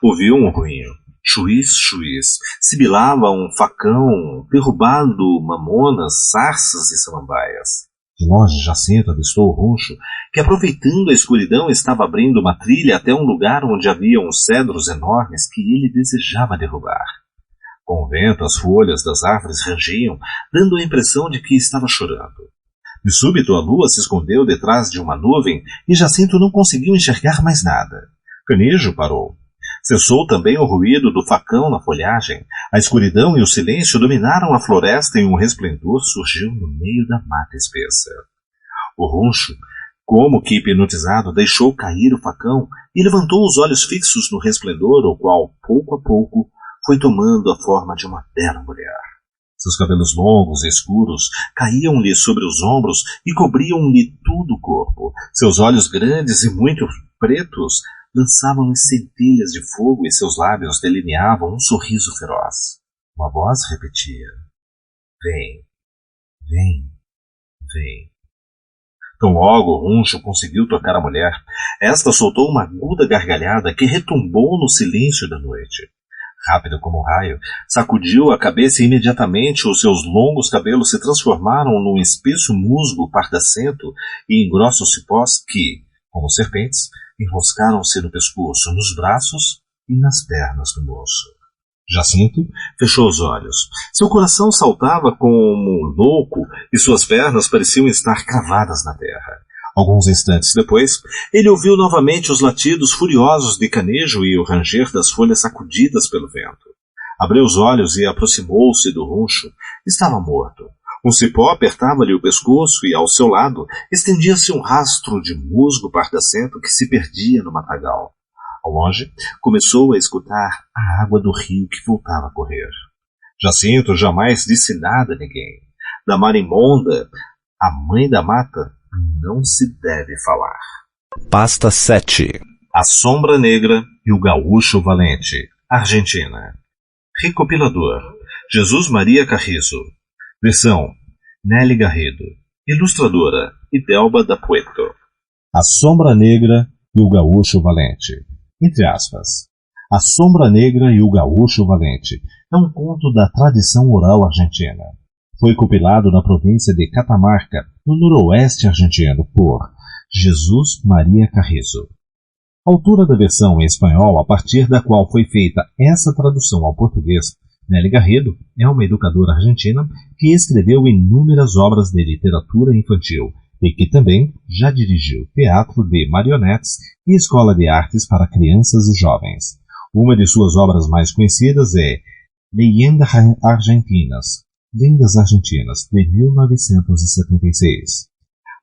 ouviu um ruinho. Chuís, chuís, sibilava um facão, derrubando mamonas, sarças e samambaias. De longe, Jacinto avistou o Runcho, que aproveitando a escuridão estava abrindo uma trilha até um lugar onde havia uns cedros enormes que ele desejava derrubar. Com o vento, as folhas das árvores rangiam, dando a impressão de que estava chorando. De súbito, a lua se escondeu detrás de uma nuvem e Jacinto não conseguiu enxergar mais nada. Canejo parou. Cessou também o ruído do facão na folhagem. A escuridão e o silêncio dominaram a floresta e um resplendor surgiu no meio da mata espessa. O Runcho, como que hipnotizado, deixou cair o facão e levantou os olhos fixos no resplendor, o qual, pouco a pouco, foi tomando a forma de uma bela mulher. Seus cabelos longos e escuros caíam-lhe sobre os ombros e cobriam-lhe todo o corpo. Seus olhos grandes e muito pretos lançavam centelhas de fogo e seus lábios delineavam um sorriso feroz. Uma voz repetia: Vem, vem, vem. Tão logo o Runcho conseguiu tocar a mulher, esta soltou uma aguda gargalhada que retumbou no silêncio da noite. Rápido como um raio, sacudiu a cabeça e imediatamente os seus longos cabelos se transformaram num espesso musgo pardacento e em grossos cipós que, como serpentes, enroscaram-se no pescoço, nos braços e nas pernas do moço. Jacinto fechou os olhos. Seu coração saltava como louco e suas pernas pareciam estar cravadas na terra. Alguns instantes depois, ele ouviu novamente os latidos furiosos de Canejo e o ranger das folhas sacudidas pelo vento. Abriu os olhos e aproximou-se do Runcho. Estava morto. Um cipó apertava-lhe o pescoço e, ao seu lado, estendia-se um rastro de musgo pardacento que se perdia no matagal. Ao longe, começou a escutar a água do rio que voltava a correr. Jacinto jamais disse nada a ninguém. Da marimonda, a mãe da mata, não se deve falar. Pasta 7. A Sombra Negra e o Gaúcho Valente, Argentina. Recopilador: Jesus Maria Carrizo. Versão: Nelly Garrido. Ilustradora: Idelba da Puerto. A Sombra Negra e o Gaúcho Valente. Entre aspas. A Sombra Negra e o Gaúcho Valente é um conto da tradição oral argentina. Foi compilado na província de Catamarca, no noroeste argentino, por Jesus Maria Carrizo. Autora da versão em espanhol a partir da qual foi feita essa tradução ao português, Nelly Garrido é uma educadora argentina que escreveu inúmeras obras de literatura infantil e que também já dirigiu teatro de marionetes e escola de artes para crianças e jovens. Uma de suas obras mais conhecidas é Lendas Argentinas, de 1976.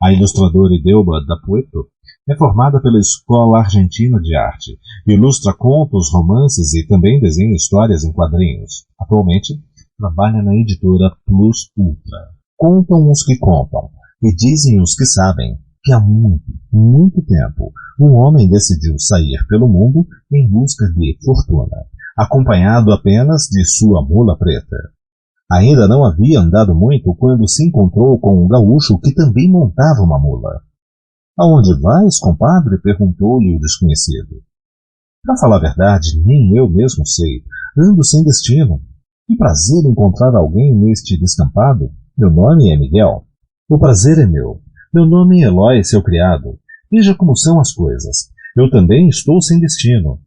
A ilustradora Idelba da Pueto é formada pela Escola Argentina de Arte, ilustra contos, romances e também desenha histórias em quadrinhos. Atualmente, trabalha na editora Plus Ultra. Contam os que contam, e dizem os que sabem, que há muito, muito tempo, um homem decidiu sair pelo mundo em busca de fortuna, acompanhado apenas de sua mula preta. Ainda não havia andado muito quando se encontrou com um gaúcho que também montava uma mula. "Aonde vais, compadre?" perguntou-lhe o desconhecido. "Para falar a verdade, nem eu mesmo sei. Ando sem destino. Que prazer encontrar alguém neste descampado. Meu nome é Miguel." "O prazer é meu. Meu nome é Eloy, seu criado. Veja como são as coisas. Eu também estou sem destino."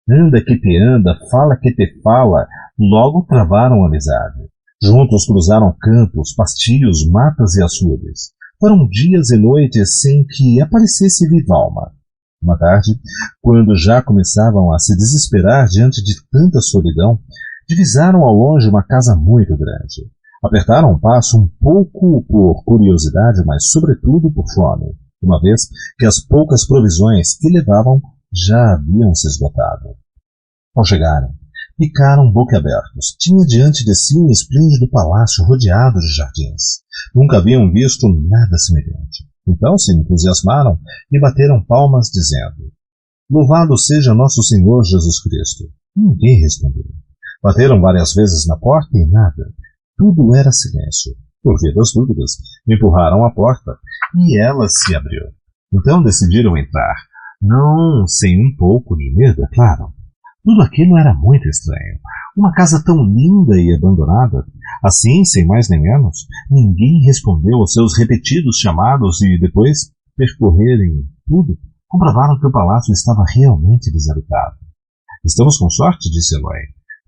Anda que te anda, fala que te fala. Logo travaram amizade. Juntos cruzaram campos, pastios, matas e açudes. Foram dias e noites sem que aparecesse viva alma. Uma tarde, quando já começavam a se desesperar diante de tanta solidão, divisaram ao longe uma casa muito grande. Apertaram o passo um pouco por curiosidade, mas sobretudo por fome, uma vez que as poucas provisões que levavam já haviam se esgotado. Ao chegarem, ficaram boquiabertos. Tinha diante de si um esplêndido palácio rodeado de jardins. Nunca haviam visto nada semelhante. Então se entusiasmaram e bateram palmas, dizendo: "Louvado seja nosso Senhor Jesus Cristo." Ninguém respondeu. Bateram várias vezes na porta e nada. Tudo era silêncio. Por via das dúvidas, empurraram a porta e ela se abriu. Então decidiram entrar. Não sem um pouco de medo, é claro. Tudo aquilo era muito estranho. Uma casa tão linda e abandonada. Assim, sem mais nem menos, ninguém respondeu aos seus repetidos chamados e, depois percorrerem tudo, comprovaram que o palácio estava realmente desabitado. "Estamos com sorte", disse Eloy.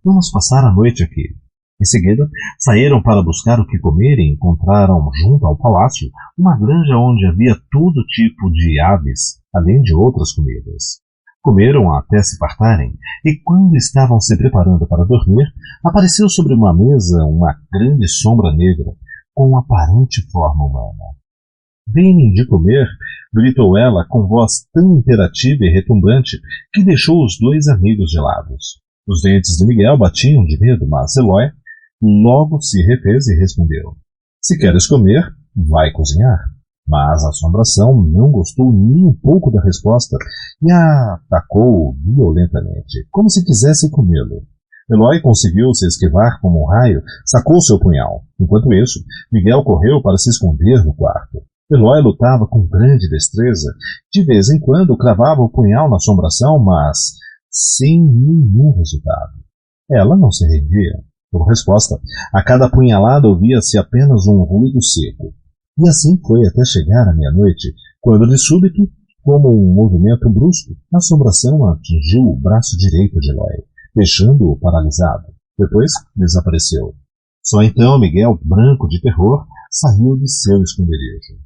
"Vamos passar a noite aqui." Em seguida, saíram para buscar o que comer e encontraram, junto ao palácio, uma granja onde havia todo tipo de aves, além de outras comidas. Comeram até se fartarem, e quando estavam se preparando para dormir, apareceu sobre uma mesa uma grande sombra negra, com aparente forma humana. "Deem-me de comer", gritou ela com voz tão imperativa e retumbante que deixou os dois amigos gelados. Os dentes de Miguel batiam de medo, mas Eloy logo se refez e respondeu: "Se queres comer, vai cozinhar." Mas a assombração não gostou nem um pouco da resposta e a atacou violentamente, como se quisesse comê-lo. Eloy conseguiu se esquivar como um raio, sacou seu punhal. Enquanto isso, Miguel correu para se esconder no quarto. Eloy lutava com grande destreza. De vez em quando cravava o punhal na assombração, mas sem nenhum resultado. Ela não se rendia. Por resposta, a cada punhalada ouvia-se apenas um ruído seco. E assim foi até chegar à meia-noite, quando de súbito, como um movimento brusco, a assombração atingiu o braço direito de Eloy, deixando-o paralisado. Depois desapareceu. Só então Miguel, branco de terror, saiu de seu esconderijo.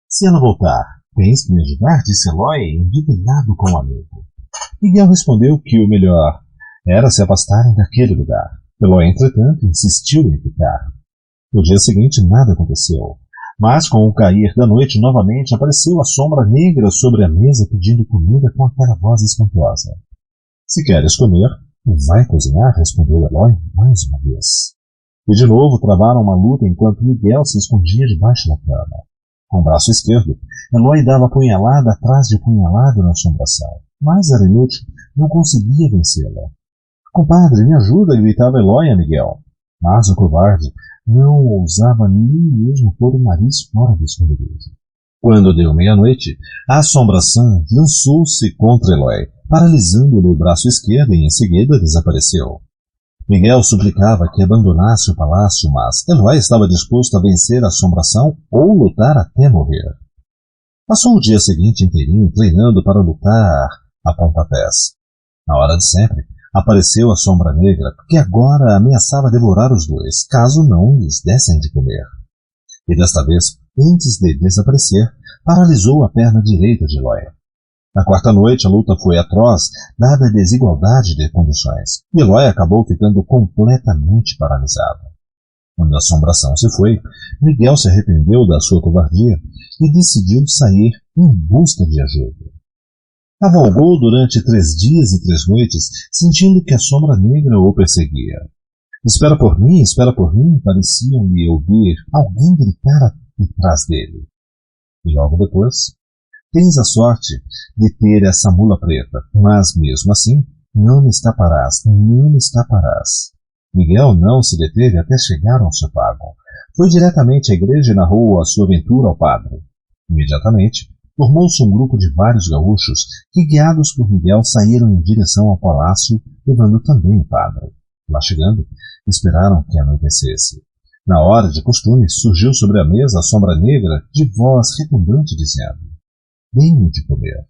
"Se ela voltar, tens que me ajudar", disse Eloy, indignado com o amigo. Miguel respondeu que o melhor era se afastarem daquele lugar. Eloy, entretanto, insistiu em ficar. No dia seguinte nada aconteceu. Mas, com o cair da noite, novamente apareceu a sombra negra sobre a mesa pedindo comida com aquela voz espantosa. "Se queres comer, vai cozinhar", respondeu Eloy mais uma vez. E de novo travaram uma luta enquanto Miguel se escondia debaixo da cama. Com o braço esquerdo, Eloy dava punhalada atrás de punhalada na assombração, mas era inútil, não conseguia vencê-la. "Compadre, me ajuda", gritava Eloy a Miguel. Mas o covarde não ousava nem mesmo pôr o nariz fora do esconderijo. Quando deu meia-noite, a assombração lançou-se contra Eloy, paralisando-lhe o braço esquerdo e em seguida desapareceu. Miguel suplicava que abandonasse o palácio, mas Eloy estava disposto a vencer a assombração ou lutar até morrer. Passou o dia seguinte inteirinho treinando para lutar a pontapés. Na hora de sempre, apareceu a sombra negra, que agora ameaçava devorar os dois, caso não lhes dessem de comer. E desta vez, antes de desaparecer, paralisou a perna direita de Eloy. Na quarta noite, a luta foi atroz, dada a desigualdade de condições, e Eloy acabou ficando completamente paralisado. Quando a assombração se foi, Miguel se arrependeu da sua covardia e decidiu sair em busca de ajuda. Cavalgou durante 3 dias e 3 noites, sentindo que a sombra negra o perseguia. Espera por mim, parecia-lhe ouvir alguém gritar atrás dele. E logo depois, tens a sorte de ter essa mula preta, mas mesmo assim, não me escaparás. Miguel não se deteve até chegar ao seu pago. Foi diretamente à igreja e narrou a sua aventura ao padre. Imediatamente, formou-se um grupo de vários gaúchos que, guiados por Miguel, saíram em direção ao palácio, levando também o padre. Lá chegando, esperaram que anoitecesse. Na hora de costume, surgiu sobre a mesa a sombra negra de voz retumbante dizendo: "Deem-me de comer."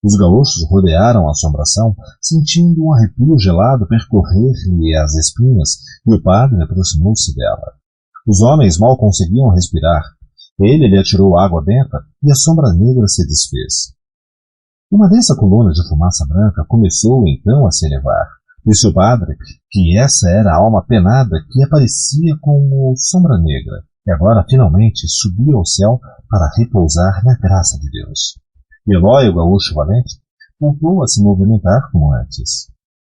Os gaúchos rodearam a assombração, sentindo um arrepio gelado percorrer-lhe as espinhas, e o padre aproximou-se dela. Os homens mal conseguiam respirar. Ele lhe atirou água benta e a sombra negra se desfez. Uma densa coluna de fumaça branca começou então a se elevar. Disse o padre que essa era a alma penada que aparecia como sombra negra, e agora finalmente subia ao céu para repousar na graça de Deus. Eloy, o gaúcho valente, voltou a se movimentar como antes.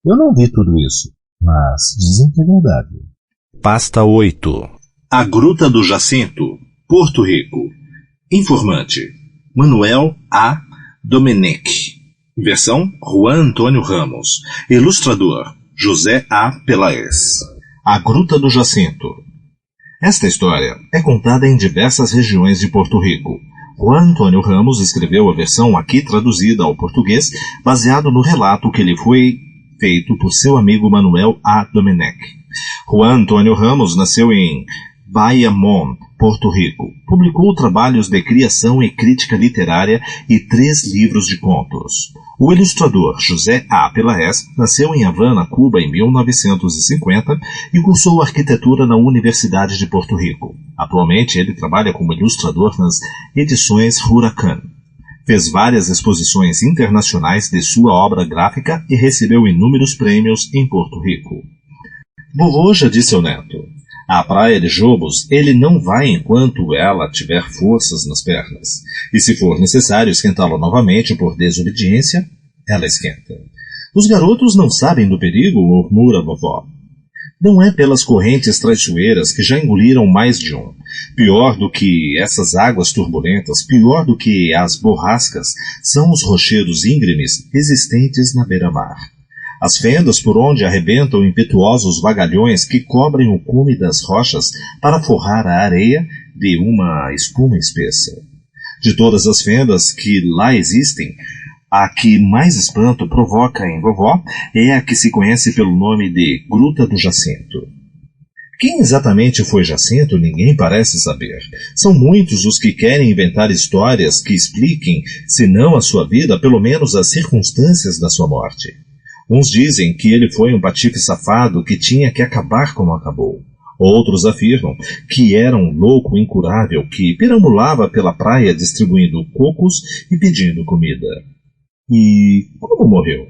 Eu não vi tudo isso, mas dizem que é verdade. Pasta 8. A Gruta do Jacinto, Porto Rico. Informante: Manuel A. Domenech. Versão: Juan Antônio Ramos. Ilustrador: José A. Peláez. A Gruta do Jacinto. Esta história é contada em diversas regiões de Porto Rico. Juan Antônio Ramos escreveu a versão aqui traduzida ao português, baseado no relato que lhe foi feito por seu amigo Manuel A. Domenech. Juan Antônio Ramos nasceu em Bayamón, Porto Rico. Publicou trabalhos de criação e crítica literária e 3 livros de contos. O ilustrador José A. Peláez nasceu em Havana, Cuba, em 1950 e cursou arquitetura na Universidade de Porto Rico. Atualmente, ele trabalha como ilustrador nas edições Huracan. Fez várias exposições internacionais de sua obra gráfica e recebeu inúmeros prêmios em Porto Rico. Vovô já disse ao neto: à praia de Jobos ele não vai enquanto ela tiver forças nas pernas. E se for necessário esquentá-la novamente por desobediência, ela esquenta. Os garotos não sabem do perigo, murmura a vovó. Não é pelas correntes traiçoeiras que já engoliram mais de um. Pior do que essas águas turbulentas, pior do que as borrascas, são os rochedos íngremes existentes na beira-mar. As fendas por onde arrebentam impetuosos vagalhões que cobrem o cume das rochas para forrar a areia de uma espuma espessa. De todas as fendas que lá existem, a que mais espanto provoca em vovó é a que se conhece pelo nome de Gruta do Jacinto. Quem exatamente foi Jacinto, ninguém parece saber. São muitos os que querem inventar histórias que expliquem, se não a sua vida, pelo menos as circunstâncias da sua morte. Uns dizem que ele foi um patife safado que tinha que acabar como acabou. Outros afirmam que era um louco incurável que perambulava pela praia distribuindo cocos e pedindo comida. E como morreu?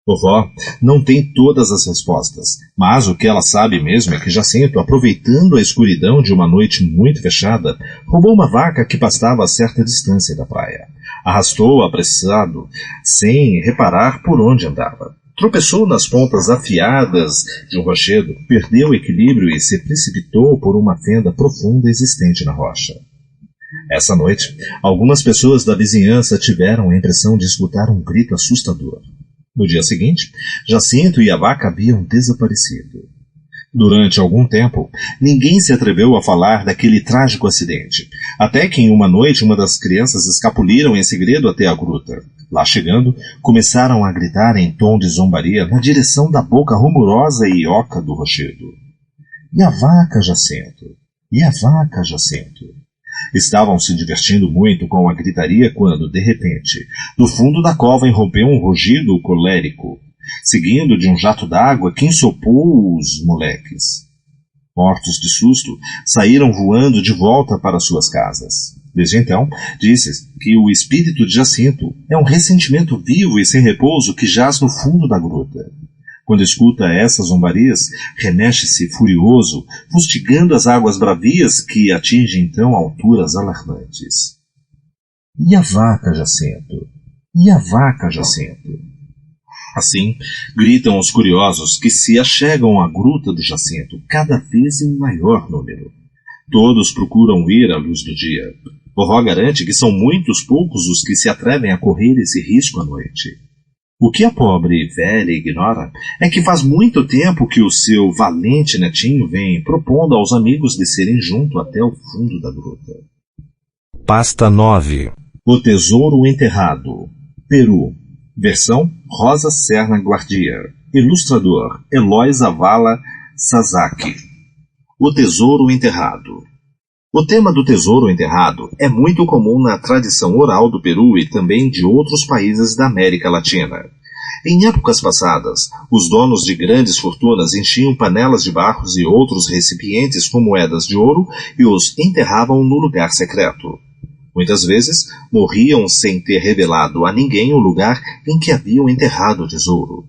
Vovó não tem todas as respostas, mas o que ela sabe mesmo é que Jacinto, aproveitando a escuridão de uma noite muito fechada, roubou uma vaca que pastava a certa distância da praia. Arrastou-a apressado, sem reparar por onde andava. Tropeçou nas pontas afiadas de um rochedo, perdeu o equilíbrio e se precipitou por uma fenda profunda existente na rocha. Essa noite, algumas pessoas da vizinhança tiveram a impressão de escutar um grito assustador. No dia seguinte, Jacinto e a vaca haviam desaparecido. Durante algum tempo, ninguém se atreveu a falar daquele trágico acidente, até que em uma noite uma das crianças escapuliram em segredo até a gruta. Lá chegando, começaram a gritar em tom de zombaria na direção da boca rumorosa e oca do rochedo. E a vaca, Jacinto? E a vaca, Jacinto? Estavam se divertindo muito com a gritaria quando, de repente, do fundo da cova irrompeu um rugido colérico, seguindo de um jato d'água que ensopou os moleques. Mortos de susto, saíram voando de volta para suas casas. Desde então, disse que o espírito de Jacinto é um ressentimento vivo e sem repouso que jaz no fundo da gruta. Quando escuta essas zombarias, remexe-se furioso, fustigando as águas bravias que atingem então alturas alarmantes. E a vaca, Jacinto? E a vaca, Jacinto? Assim, gritam os curiosos que se achegam à gruta do Jacinto, cada vez em maior número. Todos procuram ir à luz do dia. Vovó garante que são muitos poucos os que se atrevem a correr esse risco à noite. O que a pobre velha ignora é que faz muito tempo que o seu valente netinho vem propondo aos amigos descerem junto até o fundo da gruta. Pasta 9. O Tesouro Enterrado. Peru. Versão Rosa Serna Guardia. Ilustrador Eloy Zavala Sasaki. O Tesouro Enterrado. O tema do tesouro enterrado é muito comum na tradição oral do Peru e também de outros países da América Latina. Em épocas passadas, os donos de grandes fortunas enchiam panelas de barros e outros recipientes com moedas de ouro e os enterravam no lugar secreto. Muitas vezes, morriam sem ter revelado a ninguém o lugar em que haviam enterrado o tesouro.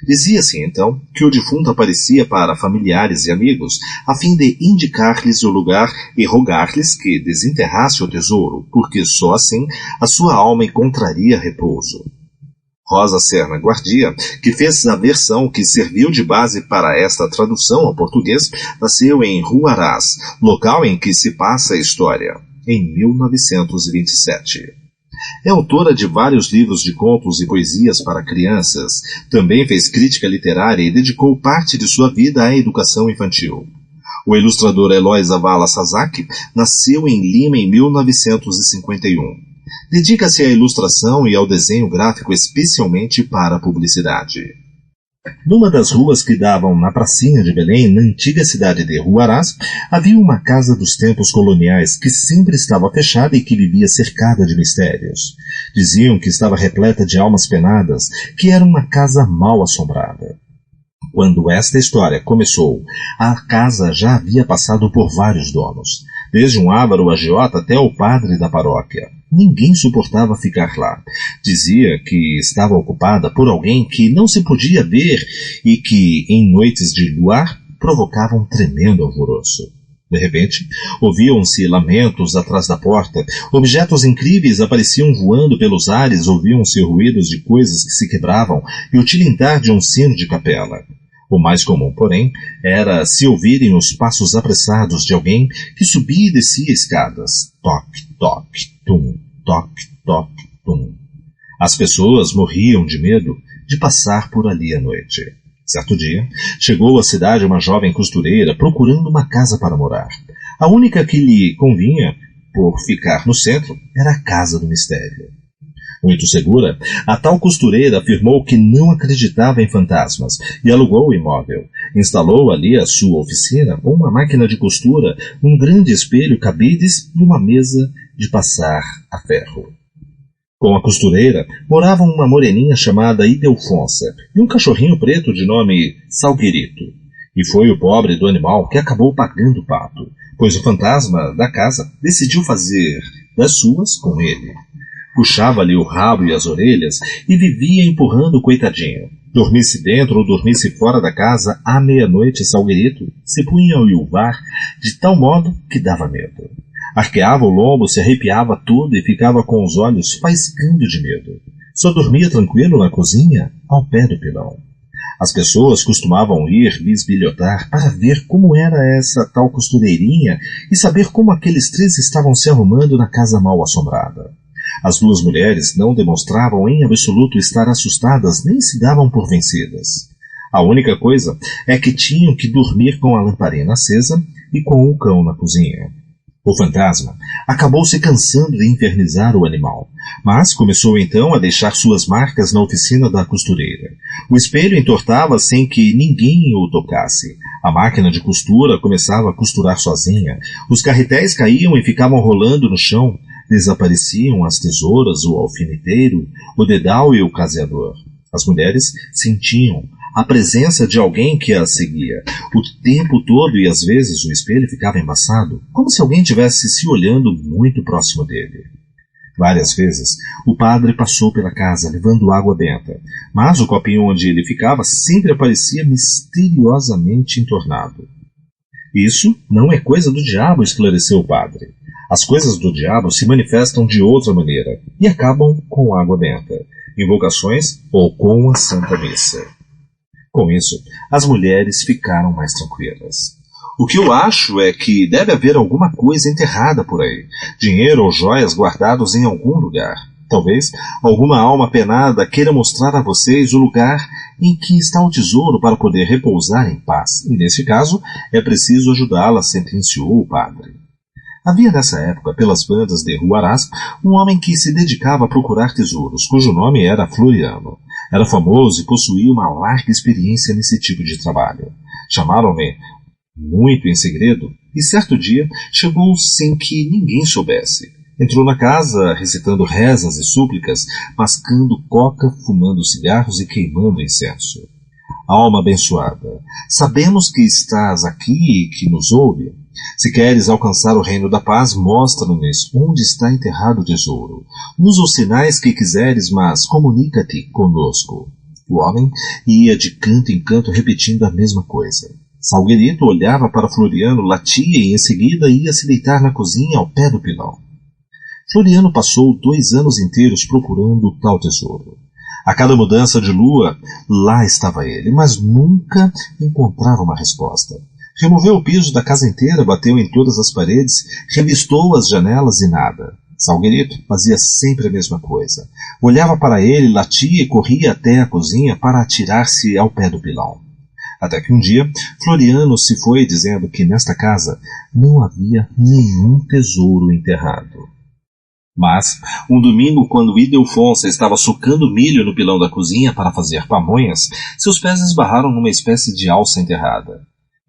Dizia-se, então, que o defunto aparecia para familiares e amigos, a fim de indicar-lhes o lugar e rogar-lhes que desenterrasse o tesouro, porque só assim a sua alma encontraria repouso. Rosa Serna Guardia, que fez a versão que serviu de base para esta tradução ao português, nasceu em Huaraz, local em que se passa a história, em 1927. É autora de vários livros de contos e poesias para crianças. Também fez crítica literária e dedicou parte de sua vida à educação infantil. O ilustrador Eloy Zavala Sasaki nasceu em Lima em 1951. Dedica-se à ilustração e ao desenho gráfico especialmente para a publicidade. Numa das ruas que davam na pracinha de Belém, na antiga cidade de Huaraz, havia uma casa dos tempos coloniais que sempre estava fechada e que vivia cercada de mistérios. Diziam que estava repleta de almas penadas, que era uma casa mal assombrada. Quando esta história começou, a casa já havia passado por vários donos, desde um avaro agiota até o padre da paróquia. Ninguém suportava ficar lá. Dizia que estava ocupada por alguém que não se podia ver e que, em noites de luar, provocava um tremendo alvoroço. De repente, ouviam-se lamentos atrás da porta, objetos incríveis apareciam voando pelos ares, ouviam-se ruídos de coisas que se quebravam e o tilintar de um sino de capela. O mais comum, porém, era se ouvirem os passos apressados de alguém que subia e descia escadas. Toque, toque, tum, toque, toque, tum. As pessoas morriam de medo de passar por ali à noite. Certo dia, chegou à cidade uma jovem costureira procurando uma casa para morar. A única que lhe convinha, por ficar no centro, era a Casa do Mistério. Muito segura, a tal costureira afirmou que não acreditava em fantasmas e alugou o imóvel. Instalou ali a sua oficina com uma máquina de costura, um grande espelho cabides e uma mesa de passar a ferro. Com a costureira moravam uma moreninha chamada Idelfonsa e um cachorrinho preto de nome Salgueirito. E foi o pobre do animal que acabou pagando o pato, pois o fantasma da casa decidiu fazer das suas com ele. Puxava-lhe o rabo e as orelhas e vivia empurrando o coitadinho. Dormisse dentro ou dormisse fora da casa, à meia-noite Salgueirito se punha a uivar de tal modo que dava medo. Arqueava o lombo, se arrepiava todo e ficava com os olhos faiscando de medo. Só dormia tranquilo na cozinha, ao pé do pilão. As pessoas costumavam ir bisbilhotar para ver como era essa tal costureirinha e saber como aqueles três estavam se arrumando na casa mal assombrada. As duas mulheres não demonstravam em absoluto estar assustadas nem se davam por vencidas. A única coisa é que tinham que dormir com a lamparina acesa e com o cão na cozinha. O fantasma acabou se cansando de infernizar o animal, mas começou então a deixar suas marcas na oficina da costureira. O espelho entortava sem que ninguém o tocasse. A máquina de costura começava a costurar sozinha. Os carretéis caíam e ficavam rolando no chão. Desapareciam as tesouras, o alfineteiro, o dedal e o caseador. As mulheres sentiam a presença de alguém que a seguia o tempo todo e às vezes o espelho ficava embaçado, como se alguém tivesse se olhando muito próximo dele. Várias vezes, o padre passou pela casa levando água benta, mas o copinho onde ele ficava sempre aparecia misteriosamente entornado. Isso não é coisa do diabo, esclareceu o padre. As coisas do diabo se manifestam de outra maneira e acabam com água benta, invocações ou com a Santa Missa. Com isso, as mulheres ficaram mais tranquilas. O que eu acho é que deve haver alguma coisa enterrada por aí, dinheiro ou joias guardados em algum lugar. Talvez alguma alma penada queira mostrar a vocês o lugar em que está o tesouro para poder repousar em paz. E nesse caso, é preciso ajudá-la, sentenciou o padre. Havia nessa época, pelas bandas de Huaraz, um homem que se dedicava a procurar tesouros, cujo nome era Floriano. Era famoso e possuía uma larga experiência nesse tipo de trabalho. Chamaram-me muito em segredo, e certo dia chegou sem que ninguém soubesse. Entrou na casa, recitando rezas e súplicas, mascando coca, fumando cigarros e queimando incenso. Alma abençoada, sabemos que estás aqui e que nos ouve. Se queres alcançar o reino da paz, mostra-nos onde está enterrado o tesouro. Usa os sinais que quiseres, mas comunica-te conosco. O homem ia de canto em canto repetindo a mesma coisa. Salgueirito olhava para Floriano, latia e em seguida ia se deitar na cozinha ao pé do pilão. Floriano passou 2 anos inteiros procurando o tal tesouro. A cada mudança de lua, lá estava ele, mas nunca encontrava uma resposta. Removeu o piso da casa inteira, bateu em todas as paredes, revistou as janelas e nada. Salgueirito fazia sempre a mesma coisa. Olhava para ele, latia e corria até a cozinha para atirar-se ao pé do pilão. Até que um dia, Floriano se foi dizendo que nesta casa não havia nenhum tesouro enterrado. Mas, um domingo, quando Ildefonsa estava socando milho no pilão da cozinha para fazer pamonhas, seus pés esbarraram numa espécie de alça enterrada.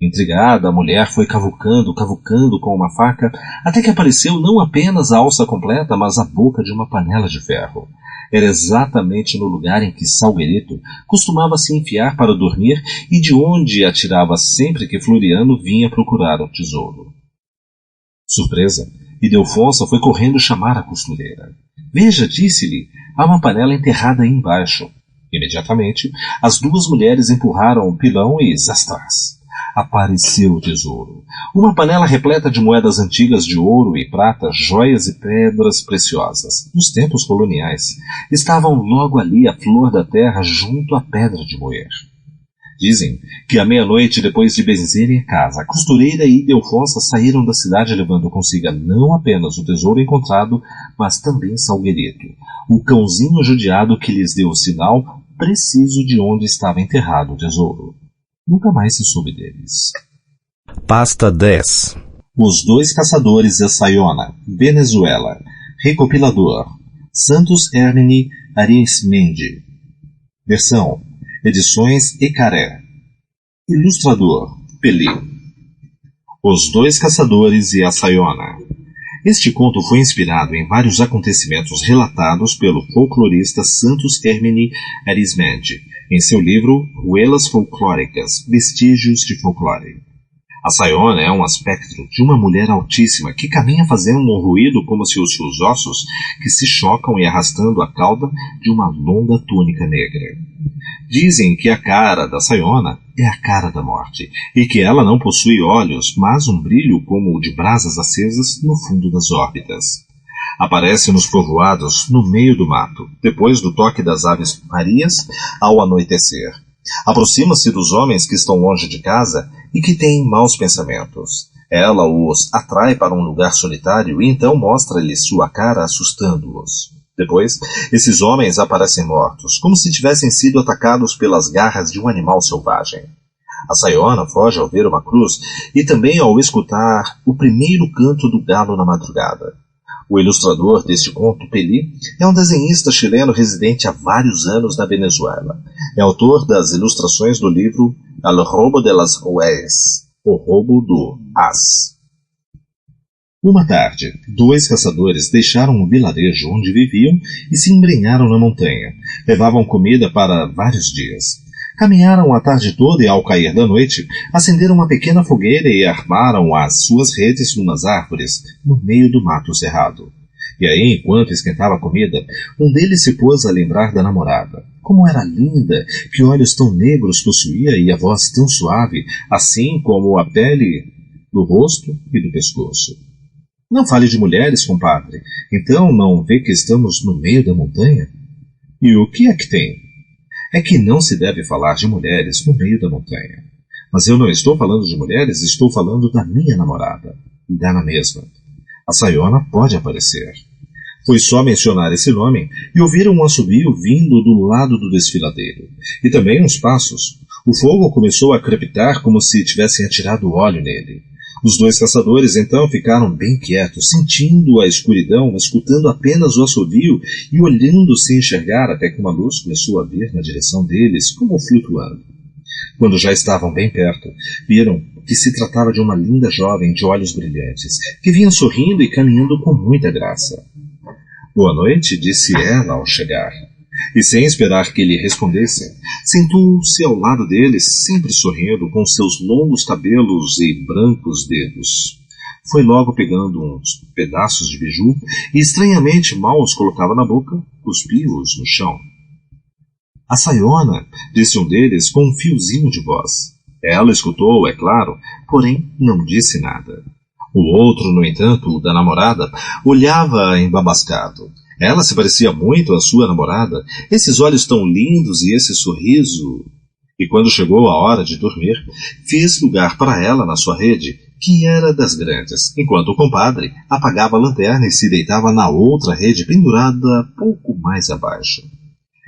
Intrigada, a mulher foi cavucando com uma faca, até que apareceu não apenas a alça completa, mas a boca de uma panela de ferro. Era exatamente no lugar em que Salgueirito costumava se enfiar para dormir e de onde atirava sempre que Floriano vinha procurar o tesouro. Surpresa, Ildefonsa foi correndo chamar a costureira. Veja, disse-lhe, há uma panela enterrada aí embaixo. Imediatamente, as 2 mulheres empurraram o pilão e zastras. Apareceu o tesouro. Uma panela repleta de moedas antigas de ouro e prata, joias e pedras preciosas, dos tempos coloniais. Estavam logo ali à flor da terra, junto à pedra de moer. Dizem que à meia-noite, depois de benzerem a casa, a costureira e Ildefonsa saíram da cidade levando consigo não apenas o tesouro encontrado, mas também Salgueirito, o cãozinho judiado que lhes deu o sinal preciso de onde estava enterrado o tesouro. Nunca mais se soube deles. Pasta 10. Os 2 caçadores de Sayona, Venezuela. Recopilador: Santos Hermini Arismendi. Versão: Edições Ecaré. Ilustrador: Peli. Os 2 caçadores e a Sayona. Este conto foi inspirado em vários acontecimentos relatados pelo folclorista Santos Hermini Arismendi, em seu livro Ruelas Folclóricas, Vestígios de Folclore. A Sayona é um aspecto de uma mulher altíssima que caminha fazendo um ruído como se os seus ossos que se chocam e arrastando a cauda de uma longa túnica negra. Dizem que a cara da Sayona é a cara da morte, e que ela não possui olhos, mas um brilho como o de brasas acesas no fundo das órbitas. Aparece nos povoados, no meio do mato, depois do toque das aves marias, ao anoitecer. Aproxima-se dos homens que estão longe de casa e que têm maus pensamentos. Ela os atrai para um lugar solitário e então mostra-lhes sua cara assustando-os. Depois, esses homens aparecem mortos, como se tivessem sido atacados pelas garras de um animal selvagem. A Sayona foge ao ver uma cruz e também ao escutar o primeiro canto do galo na madrugada. O ilustrador deste conto, Peli, é um desenhista chileno residente há vários anos na Venezuela. É autor das ilustrações do livro El Robo de las Oes, O Roubo do As. Uma tarde, 2 caçadores deixaram o vilarejo onde viviam e se embrenharam na montanha. Levavam comida para vários dias. Caminharam a tarde toda e, ao cair da noite, acenderam uma pequena fogueira e armaram as suas redes numas árvores, no meio do mato cerrado. E aí, enquanto esquentava a comida, um deles se pôs a lembrar da namorada. Como era linda, que olhos tão negros possuía e a voz tão suave, assim como a pele do rosto e do pescoço. Não fale de mulheres, compadre. Então não vê que estamos no meio da montanha? E o que é que tem? É que não se deve falar de mulheres no meio da montanha. Mas eu não estou falando de mulheres, estou falando da minha namorada. E dá na mesma. A Sayona pode aparecer. Foi só mencionar esse nome e ouviram um assobio vindo do lado do desfiladeiro. E também uns passos. O fogo começou a crepitar como se tivessem atirado óleo nele. Os dois caçadores então ficaram bem quietos, sentindo a escuridão, escutando apenas o assovio e olhando sem enxergar até que uma luz começou a vir na direção deles, como flutuando. Quando já estavam bem perto, viram que se tratava de uma linda jovem de olhos brilhantes, que vinha sorrindo e caminhando com muita graça. Boa noite, disse ela ao chegar. E sem esperar que lhe respondessem, sentou-se ao lado deles, sempre sorrindo, com seus longos cabelos e brancos dedos. Foi logo pegando uns pedaços de beiju e, estranhamente, mal os colocava na boca, cuspiu-os no chão. A Sayona, disse um deles com um fiozinho de voz. Ela escutou, é claro, porém não disse nada. O outro, no entanto, o da namorada, olhava embabascado. Ela se parecia muito à sua namorada, esses olhos tão lindos e esse sorriso. E quando chegou a hora de dormir, fez lugar para ela na sua rede, que era das grandes, enquanto o compadre apagava a lanterna e se deitava na outra rede pendurada pouco mais abaixo.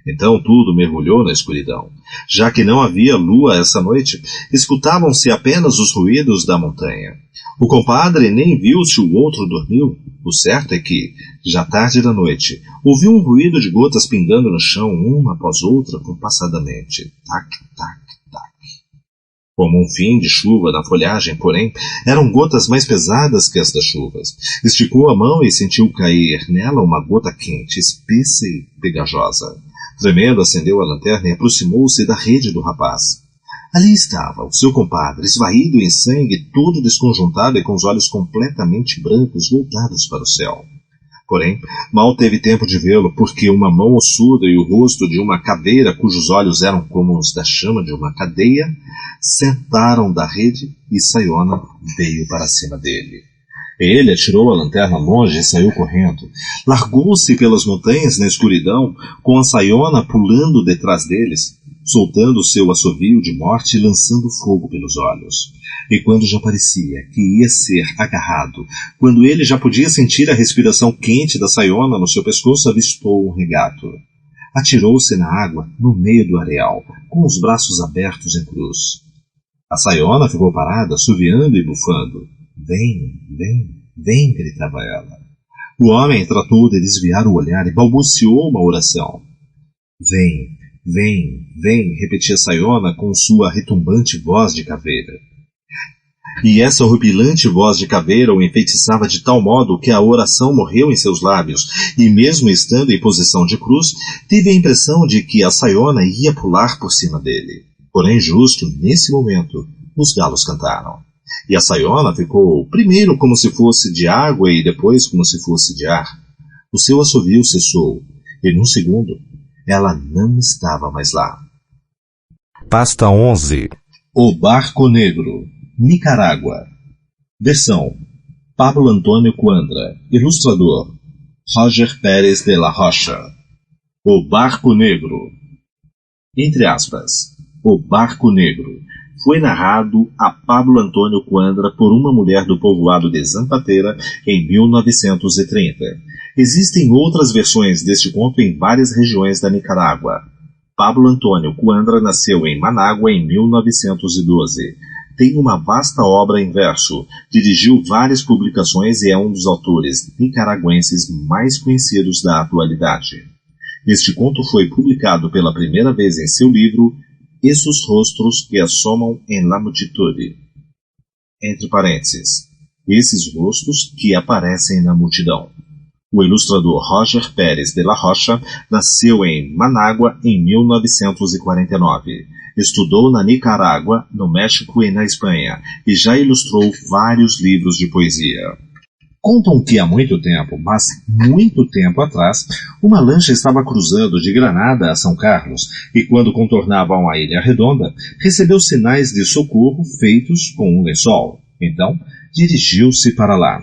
Então tudo mergulhou na escuridão. Já que não havia lua essa noite, escutavam-se apenas os ruídos da montanha. O compadre nem viu se o outro dormiu. O certo é que, já tarde da noite, ouviu um ruído de gotas pingando no chão, uma após outra, compassadamente. Tac, tac, tac. Como um fim de chuva na folhagem, porém, eram gotas mais pesadas que as das chuvas. Esticou a mão e sentiu cair nela uma gota quente, espessa e pegajosa. Tremendo, acendeu a lanterna e aproximou-se da rede do rapaz. Ali estava o seu compadre, esvaído em sangue, todo desconjuntado e com os olhos completamente brancos voltados para o céu. Porém, mal teve tempo de vê-lo, porque uma mão ossuda e o rosto de uma caveira, cujos olhos eram como os da chama de uma cadeia, sentaram da rede e Sayona veio para cima dele. Ele atirou a lanterna longe e saiu correndo. Largou-se pelas montanhas na escuridão, com a Sayona pulando detrás deles, soltando seu assovio de morte e lançando fogo pelos olhos. E quando já parecia que ia ser agarrado, quando ele já podia sentir a respiração quente da Sayona no seu pescoço, avistou um regato. Atirou-se na água, no meio do areal, com os braços abertos em cruz. A Sayona ficou parada, assoviando e bufando. Vem, vem, vem, gritava ela. O homem tratou de desviar o olhar e balbuciou uma oração. Vem, vem, vem, repetia Sayona com sua retumbante voz de caveira. E essa horripilante voz de caveira o enfeitiçava de tal modo que a oração morreu em seus lábios, e mesmo estando em posição de cruz, teve a impressão de que a Sayona ia pular por cima dele. Porém, justo nesse momento, os galos cantaram. E a Sayona ficou primeiro como se fosse de água e depois como se fosse de ar. O seu assovio cessou, e num segundo, ela não estava mais lá. Pasta 11. O Barco Negro, Nicarágua. Versão: Pablo Antônio Coandra. Ilustrador: Roger Pérez de la Rocha. O Barco Negro. Entre aspas. O Barco Negro foi narrado a Pablo Antônio Coandra por uma mulher do povoado de Zampateira em 1930. Existem outras versões deste conto em várias regiões da Nicarágua. Pablo Antônio Coandra nasceu em Manágua em 1912. Tem uma vasta obra em verso, dirigiu várias publicações e é um dos autores nicaragüenses mais conhecidos da atualidade. Este conto foi publicado pela primeira vez em seu livro Esses Rostros que Assomam en la Multitude. Entre parênteses, esses rostos que aparecem na multidão. O ilustrador Roger Pérez de la Rocha nasceu em Manágua em 1949. Estudou na Nicarágua, no México e na Espanha, e já ilustrou vários livros de poesia. Contam que há muito tempo, mas muito tempo atrás, uma lancha estava cruzando de Granada a São Carlos e, quando contornavam a Ilha Redonda, recebeu sinais de socorro feitos com um lençol. Então, dirigiu-se para lá.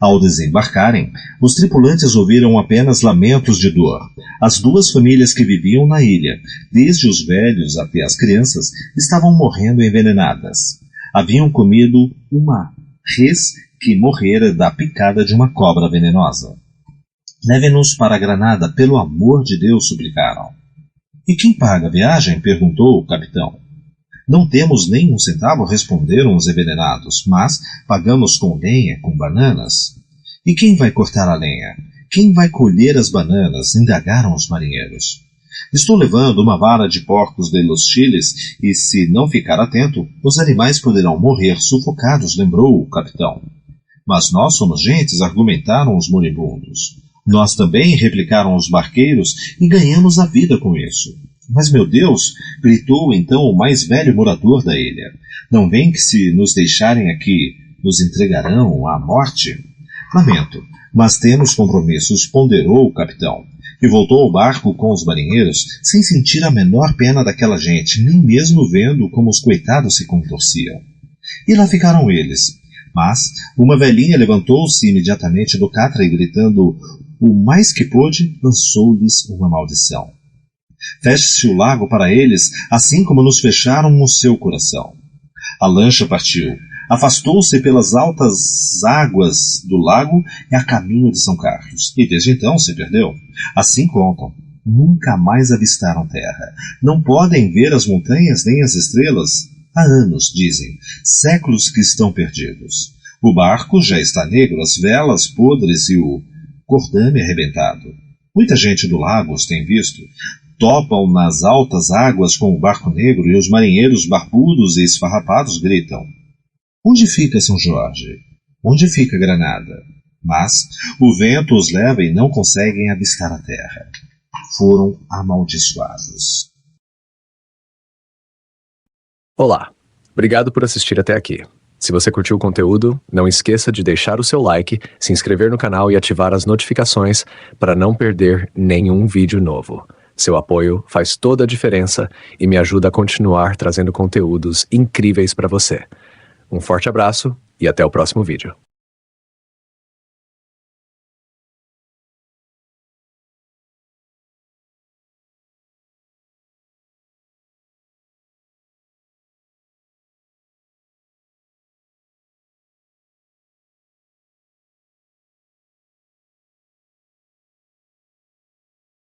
Ao desembarcarem, os tripulantes ouviram apenas lamentos de dor. As duas famílias que viviam na ilha, desde os velhos até as crianças, estavam morrendo envenenadas. Haviam comido uma res que morrera da picada de uma cobra venenosa. Leve-nos para Granada, pelo amor de Deus, suplicaram. E quem paga a viagem? Perguntou o capitão. Não temos nem um centavo, responderam os envenenados, mas pagamos com lenha, com bananas. E quem vai cortar a lenha? Quem vai colher as bananas? Indagaram os marinheiros. Estou levando uma vara de porcos de los Chiles, e se não ficar atento, os animais poderão morrer sufocados, lembrou o capitão. Mas nós somos gentes, argumentaram os moribundos. Nós também, replicaram os barqueiros, e ganhamos a vida com isso. Mas, meu Deus, gritou então o mais velho morador da ilha, não vem que se nos deixarem aqui, nos entregarão à morte? Lamento, mas temos compromissos, ponderou o capitão, e voltou ao barco com os marinheiros, sem sentir a menor pena daquela gente, nem mesmo vendo como os coitados se contorciam. E lá ficaram eles. Mas uma velhinha levantou-se imediatamente do catra e, gritando o mais que pôde, lançou-lhes uma maldição. Feche-se o lago para eles, assim como nos fecharam o seu coração. A lancha partiu, afastou-se pelas altas águas do lago e a caminho de São Carlos, e desde então se perdeu. Assim contam. Nunca mais avistaram terra. Não podem ver as montanhas nem as estrelas. Há anos, dizem, séculos que estão perdidos. O barco já está negro, as velas podres e o cordame arrebentado. Muita gente do lago os tem visto. Topam nas altas águas com o barco negro e os marinheiros barbudos e esfarrapados gritam. Onde fica São Jorge? Onde fica Granada? Mas o vento os leva e não conseguem avistar a terra. Foram amaldiçoados. Olá, obrigado por assistir até aqui. Se você curtiu o conteúdo, não esqueça de deixar o seu like, se inscrever no canal e ativar as notificações para não perder nenhum vídeo novo. Seu apoio faz toda a diferença e me ajuda a continuar trazendo conteúdos incríveis para você. Um forte abraço e até o próximo vídeo.